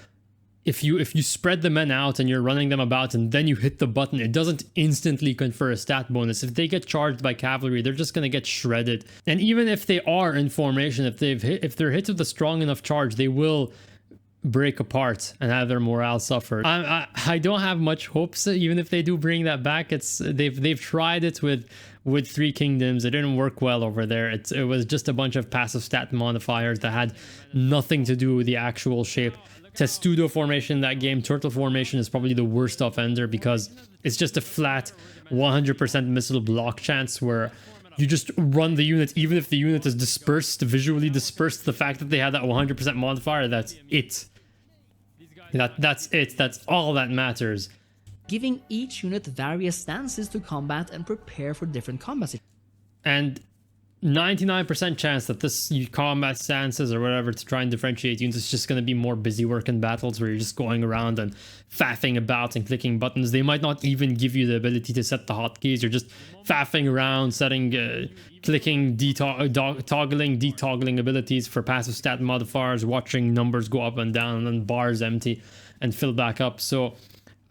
S1: if you spread the men out and you're running them about and then you hit the button, it doesn't instantly confer a stat bonus. If they get charged by cavalry, they're just gonna get shredded. And even if they are in formation, if they're hit with a strong enough charge, they will break apart and have their morale suffered. I don't have much hopes, even if they do bring that back. They've tried it with Three Kingdoms. It didn't work well over there. It was just a bunch of passive stat modifiers that had nothing to do with the actual shape. Testudo formation in that game, turtle formation, is probably the worst offender because it's just a flat 100% missile block chance where you just run the unit, even if the unit is dispersed, visually dispersed. The fact that they had that 100% modifier, that's it. That's it. That's all that matters.
S2: Giving each unit various stances to combat and prepare for different combat situations.
S1: And 99% chance that this combat stances or whatever to try and differentiate units is just going to be more busy work in battles where you're just going around and faffing about and clicking buttons. They might not even give you the ability to set the hotkeys. You're just faffing around, setting, clicking, toggling, detoggling abilities for passive stat modifiers, watching numbers go up and down and then bars empty and fill back up. So,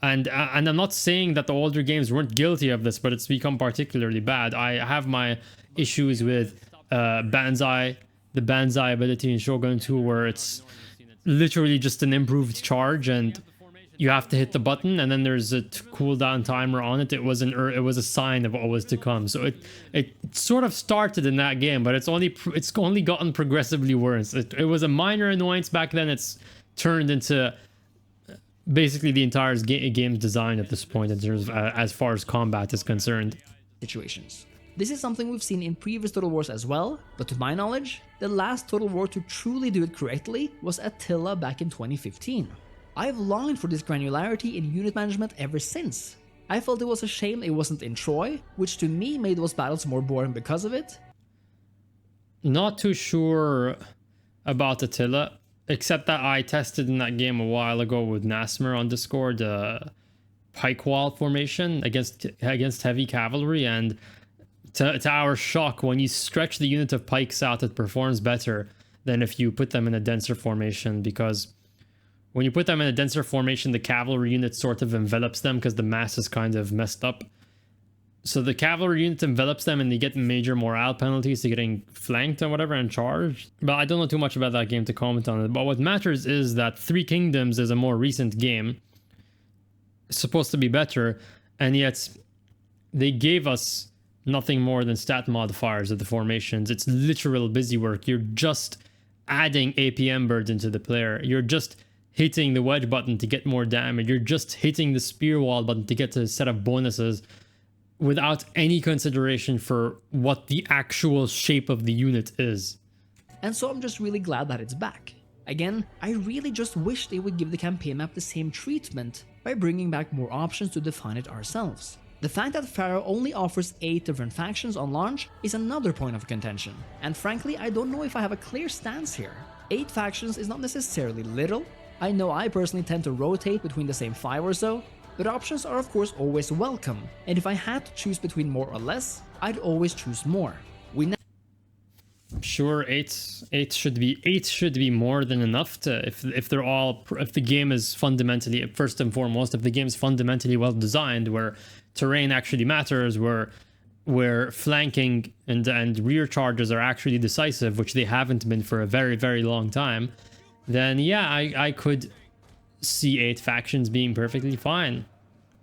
S1: and I'm not saying that the older games weren't guilty of this, but it's become particularly bad. I have my issues with Banzai, the Banzai ability in Shogun 2, where it's literally just an improved charge and you have to hit the button and then there's a cooldown timer on it. It was a sign of what was to come. So it sort of started in that game, but it's only gotten progressively worse. It was a minor annoyance back then. It's turned into basically the entire game's design at this point in terms of, as far as combat is concerned.
S2: Situations. This is something we've seen in previous Total Wars as well, but to my knowledge, the last Total War to truly do it correctly was Attila back in 2015. I've longed for this granularity in unit management ever since. I felt it was a shame it wasn't in Troy, which to me made those battles more boring because of it.
S1: Not too sure about Attila, except that I tested in that game a while ago with Nasmer on Discord, pike wall formation against heavy cavalry, and to our shock, when you stretch the unit of pikes out, it performs better than if you put them in a denser formation, because when you put them in a denser formation, the cavalry unit sort of envelops them because the mass is kind of messed up. So the cavalry unit envelops them and they get major morale penalties to getting flanked or whatever and charged. But I don't know too much about that game to comment on it. But what matters is that Three Kingdoms is a more recent game. It's supposed to be better, and yet they gave us nothing more than stat modifiers of the formations. It's literal busy work. You're just adding APM burden to the player. You're just hitting the wedge button to get more damage. You're just hitting the spear wall button to get a set of bonuses without any consideration for what the actual shape of the unit is.
S2: And so I'm just really glad that it's back. Again, I really just wish they would give the campaign map the same treatment by bringing back more options to define it ourselves. The fact that Pharaoh only offers 8 different factions on launch is another point of contention, and frankly I don't know if I have a clear stance here. 8 factions is not necessarily little. I know I personally tend to rotate between the same 5 or so, but options are of course always welcome, and if I had to choose between more or less, I'd always choose more.
S1: Sure, 8 should be more than enough to if the game is fundamentally, first and foremost, if the game is fundamentally well designed, where terrain actually matters, where where flanking and rear charges are actually decisive, which they haven't been for a very, very long time, then yeah, I could see 8 factions being perfectly fine.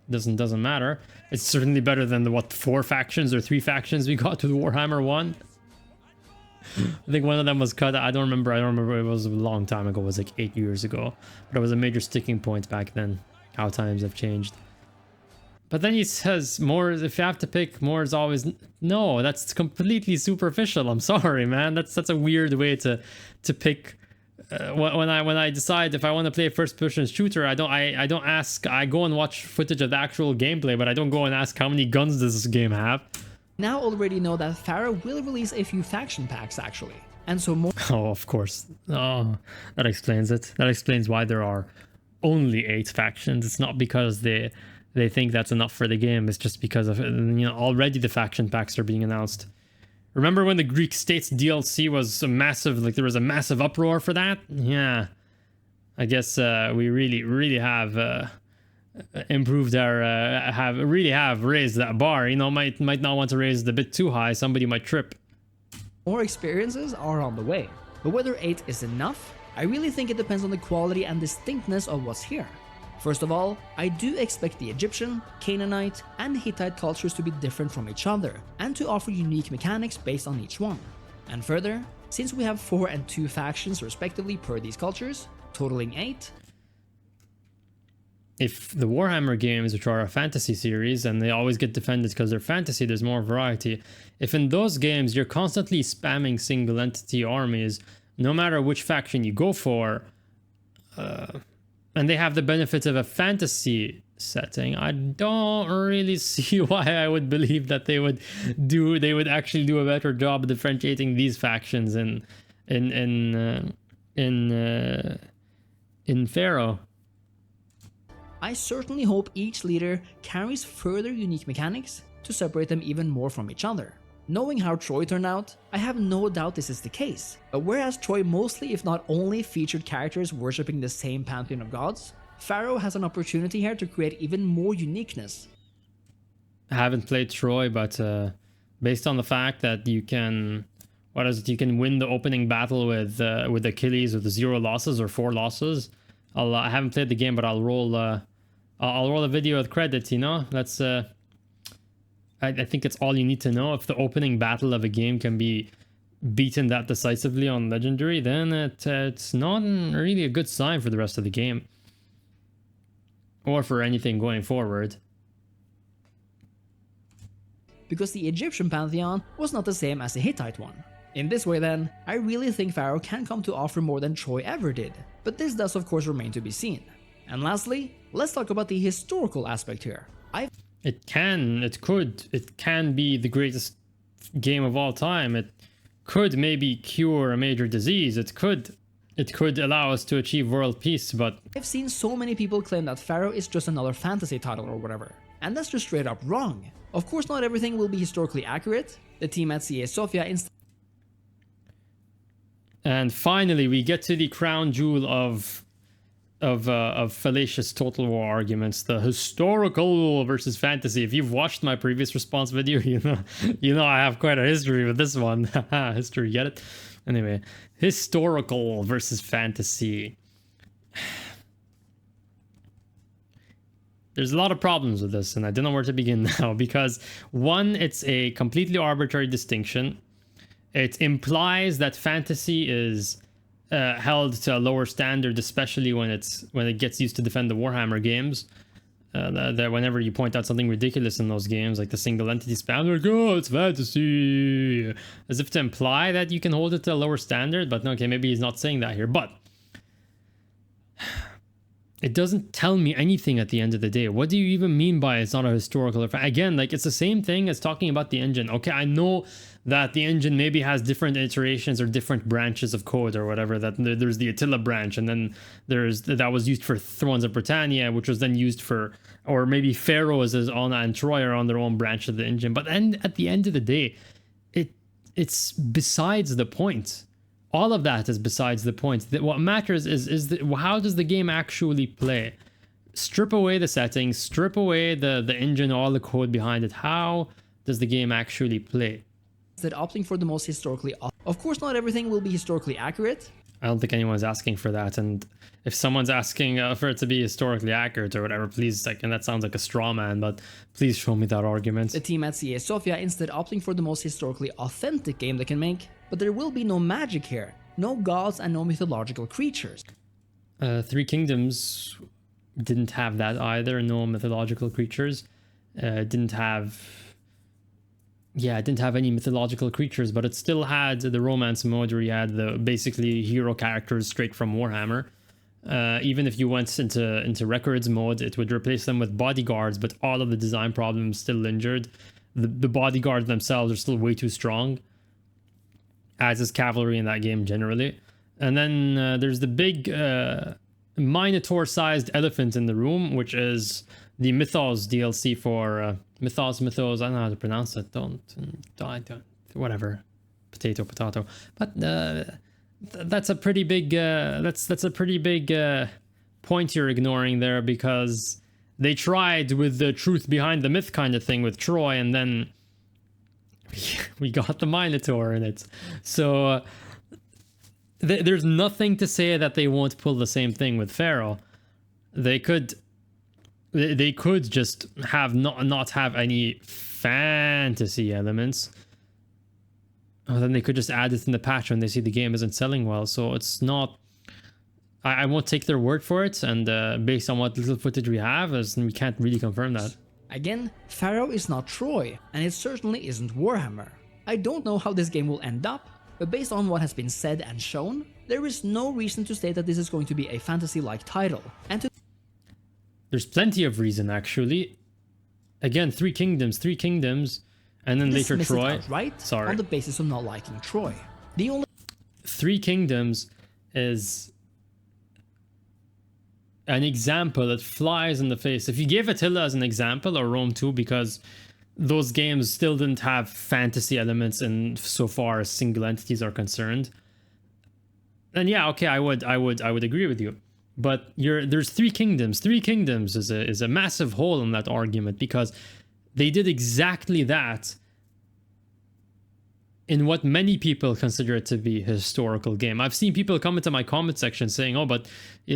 S1: Doesn't matter. It's certainly better than the 4 factions or 3 factions we got with Warhammer 1. I think one of them was cut. I don't remember. It was a long time ago. It was like 8 years ago. But it was a major sticking point back then. How times have changed. But then he says more. If you have to pick, more is always no. That's completely superficial. I'm sorry, man. That's a weird way to pick. When I decide if I want to play a first-person shooter, I don't ask. I go and watch footage of the actual gameplay, but I don't go and ask how many guns does this game have.
S2: Now already know that Pharaoh will release a few faction packs actually, and so more.
S1: Oh, of course. Oh, that explains it. That explains why there are only 8 factions. It's not because they think that's enough for the game. It's just because of, you know, already the faction packs are being announced. Remember when the Greek States DLC was a massive, like there was a massive uproar for that? Yeah. I guess we really have improved our, have raised that bar. You know, might not want to raise it a bit too high. Somebody might trip.
S2: More experiences are on the way. But whether 8 is enough, I really think it depends on the quality and distinctness of what's here. First of all, I do expect the Egyptian, Canaanite, and Hittite cultures to be different from each other, and to offer unique mechanics based on each one. And further, since we have 4 and 2 factions respectively per these cultures, totaling 8.
S1: If the Warhammer games, which are a fantasy series, and they always get defended because they're fantasy, there's more variety. If in those games you're constantly spamming single entity armies, no matter which faction you go for, and they have the benefits of a fantasy setting, I don't really see why I would believe that they would actually do a better job of differentiating these factions in Pharaoh.
S2: I certainly hope each leader carries further unique mechanics to separate them even more from each other. Knowing how Troy turned out, I have no doubt this is the case. But whereas Troy mostly, if not only, featured characters worshipping the same pantheon of gods, Pharaoh has an opportunity here to create even more uniqueness.
S1: I haven't played Troy, but based on the fact that you can, you can win the opening battle with Achilles with 0 losses or 4 losses. I haven't played the game, but I'll roll a video with credits. You know, that's I think it's all you need to know. If the opening battle of a game can be beaten that decisively on Legendary, then it's not really a good sign for the rest of the game. Or for anything going forward.
S2: Because the Egyptian pantheon was not the same as the Hittite one. In this way then, I really think Pharaoh can come to offer more than Troy ever did. But this does of course remain to be seen. And lastly, let's talk about the historical aspect here. It can be the greatest game of all time. It could maybe cure a major disease. It could allow us to achieve world peace, but I've seen so many people claim that Pharaoh is just another fantasy title or whatever. And that's just straight up wrong. Of course not everything will be historically accurate. The team at CA Sofia
S1: And finally, we get to the crown jewel of fallacious total war arguments, the historical versus fantasy. If you've watched my previous response video, you know I have quite a history with this one. History, get it? Anyway, historical versus fantasy. There's a lot of problems with this, and I don't know where to begin now, because one, it's a completely arbitrary distinction. It implies that fantasy is held to a lower standard, especially when it gets used to defend the Warhammer games. That whenever you point out something ridiculous in those games, like the single entity spam, they're like, oh, it's fantasy, as if to imply that you can hold it to a lower standard. But okay, maybe he's not saying that here, but it doesn't tell me anything at the end of the day. What do you even mean by it's not a historical? Again, like, it's the same thing as talking about the engine. Okay, I know that the engine maybe has different iterations or different branches of code or whatever. That there's the Attila branch, and then there's that was used for Thrones of Britannia, which was then used for, or maybe Pharaoh is on and Troy are on their own branch of the engine. But then at the end of the day, it's besides the point. All of that is besides the point. What matters is how does the game actually play? Strip away the settings, strip away the engine, all the code behind it. How does the game actually play?
S2: Instead opting for the most historically... Of course, not everything will be historically accurate.
S1: I don't think anyone's asking for that, and if someone's asking for it to be historically accurate or whatever, please, like, and that sounds like a straw man, but please show me that argument.
S2: The team at CA Sofia instead opting for the most historically authentic game they can make, but there will be no magic here, no gods and no mythological creatures.
S1: Three Kingdoms didn't have that either, no mythological creatures. It didn't have any mythological creatures, but it still had the romance mode where you had the basically hero characters straight from Warhammer. Even if you went into records mode, it would replace them with bodyguards, but all of the design problems still lingered. The bodyguards themselves are still way too strong, as is cavalry in that game generally. And then there's the big Minotaur-sized elephant in the room, which is the Mythos DLC for Mythos. I don't know how to pronounce it. Don't whatever, potato. But that's a pretty big that's a pretty big point you're ignoring there, because they tried with the truth behind the myth kind of thing with Troy, and then we got the Minotaur in it. So there's nothing to say that they won't pull the same thing with Pharaoh. They could just have not have any fantasy elements. Then they could just add it in the patch when they see the game isn't selling well. So it's not... I won't take their word for it, and based on what little footage we have, we can't really confirm that.
S2: Again, Pharaoh is not Troy, and it certainly isn't Warhammer. I don't know how this game will end up, but based on what has been said and shown, there is no reason to state that this is going to be a fantasy-like title, and
S1: there's plenty of reason, actually. Again, Three Kingdoms, and then later Troy.
S2: Right?
S1: Sorry.
S2: On the basis of not liking Troy. The only...
S1: Three Kingdoms is an example that flies in the face. If you gave Attila as an example, or Rome 2, because those games still didn't have fantasy elements in so far as single entities are concerned, then yeah, okay, I would agree with you. But there's Three Kingdoms. Three Kingdoms is a massive hole in that argument, because they did exactly that in what many people consider it to be a historical game. I've seen people come into my comment section saying, oh, but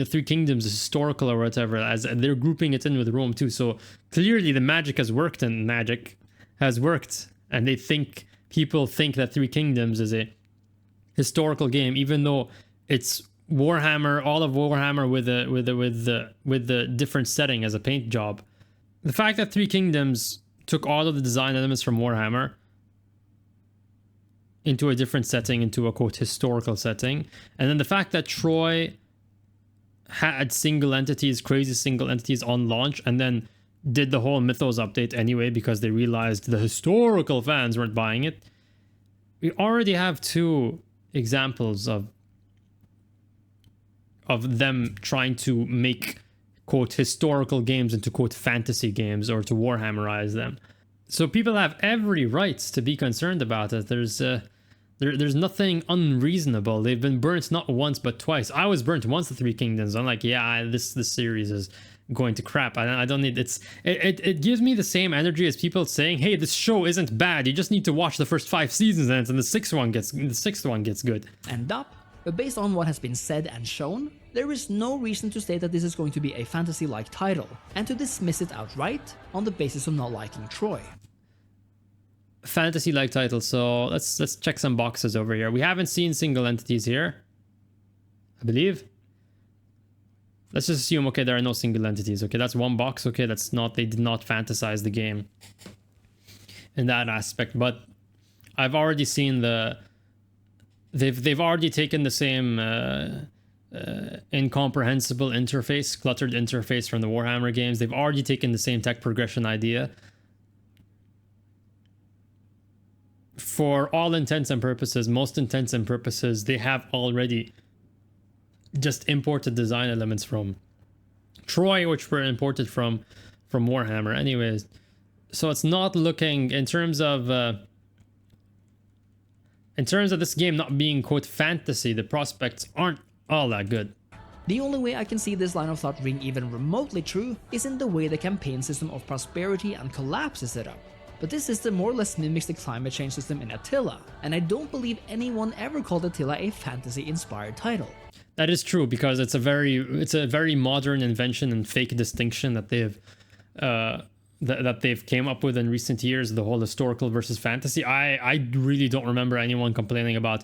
S1: Three Kingdoms is historical or whatever, as they're grouping it in with Rome too. So clearly the magic has worked, and and people think that Three Kingdoms is a historical game, even though it's Warhammer, all of Warhammer with the different setting as a paint job. The fact that Three Kingdoms took all of the design elements from Warhammer into a different setting, into a quote historical setting, and then the fact that Troy had crazy single entities on launch, and then did the whole Mythos update anyway because they realized the historical fans weren't buying it. We already have two examples of them trying to make quote historical games into quote fantasy games, or to Warhammerize them. So people have every right to be concerned about it. There's nothing unreasonable. They've been burnt not once but twice. I was burnt once at Three Kingdoms. I'm like, yeah, this series is going to crap. I don't need it gives me the same energy as people saying, hey, this show isn't bad, you just need to watch the first 5 seasons and the sixth one gets good.
S2: End up, but based on what has been said and shown, there is no reason to state that this is going to be a fantasy-like title, and to dismiss it outright on the basis of not liking Troy.
S1: Fantasy-like title, so let's check some boxes over here. We haven't seen single entities here, I believe. Let's just assume, okay, there are no single entities. Okay, that's one box. Okay, they did not fantasize the game in that aspect. But I've already seen they've already taken the same incomprehensible interface, cluttered interface from the Warhammer games. They've already taken the same tech progression idea. For all intents and purposes, most intents and purposes, they have already just imported design elements from Troy, which were imported from Warhammer anyways. So it's not looking, in terms of this game not being quote fantasy, the prospects aren't all that good.
S2: The only way I can see this line of thought ring even remotely true is in the way the campaign system of prosperity and collapse is set up. but this system more or less mimics the climate change system in Attila, and I don't believe anyone ever called Attila a fantasy-inspired title.
S1: That is true, because it's a very modern invention and fake distinction that they've came up with in recent years, the whole historical versus fantasy. I really don't remember anyone complaining about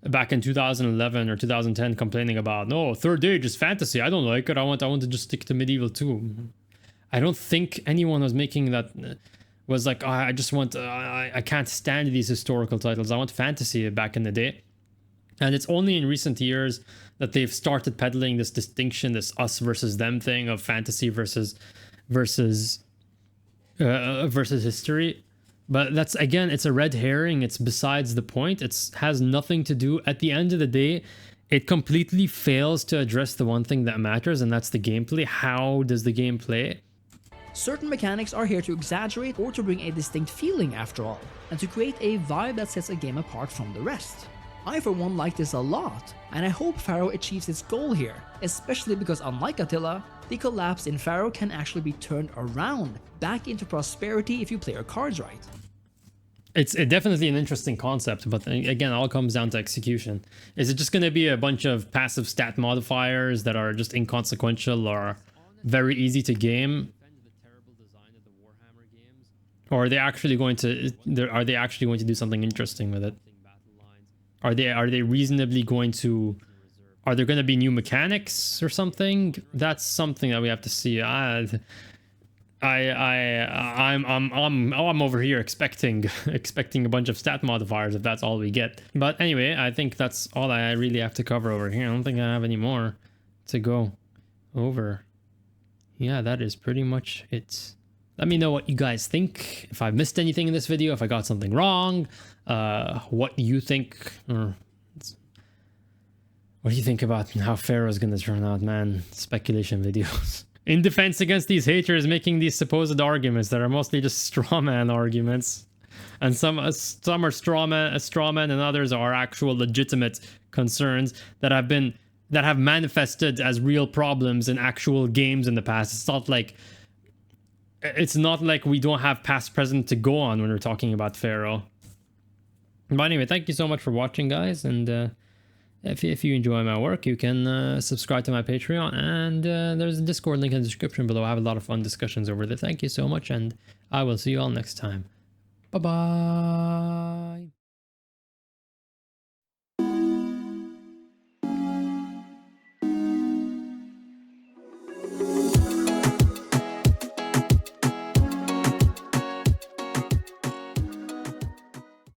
S1: back in 2011 or 2010 complaining about, no, third age is fantasy, I don't like it, I want to just stick to medieval too. I don't think anyone was making that was like, oh, I just want I can't stand these historical titles, I want fantasy back in the day. And it's only in recent years that they've started peddling this distinction, this us versus them thing of fantasy versus history. But that's, again, it's a red herring. It's besides the point. It has nothing to do. At the end of the day, it completely fails to address the one thing that matters, and that's the gameplay. How does the game play?
S2: Certain mechanics are here to exaggerate or to bring a distinct feeling after all, and to create a vibe that sets a game apart from the rest. I for one like this a lot, and I hope Pharaoh achieves its goal here, especially because unlike Attila, the collapse in Pharaoh can actually be turned around, back into prosperity if you play your cards right.
S1: It's definitely an interesting concept, but again, it all comes down to execution. Is it just going to be a bunch of passive stat modifiers that are just inconsequential or very easy to game? Or are they actually going to do something interesting with it? Are they reasonably going to? Are there going to be new mechanics or something? That's something that we have to see. I'm over here expecting a bunch of stat modifiers if that's all we get. But anyway, I think that's all I really have to cover over here. I don't think I have any more to go over. Yeah, that is pretty much it. Let me know what you guys think. If I missed anything in this video, if I got something wrong, what you think, or what do you think about how Pharaoh's gonna turn out, man? Speculation videos. In defense against these haters making these supposed arguments that are mostly just straw man arguments. And some are straw man and others are actual legitimate concerns that have manifested as real problems in actual games in the past. It's not like we don't have past present to go on when we're talking about Pharaoh. But anyway, thank you so much for watching, guys, and if you enjoy my work, you can subscribe to my Patreon, and there's a Discord link in the description below. I have a lot of fun discussions over there. Thank you so much, and I will see you all next time. Bye-bye.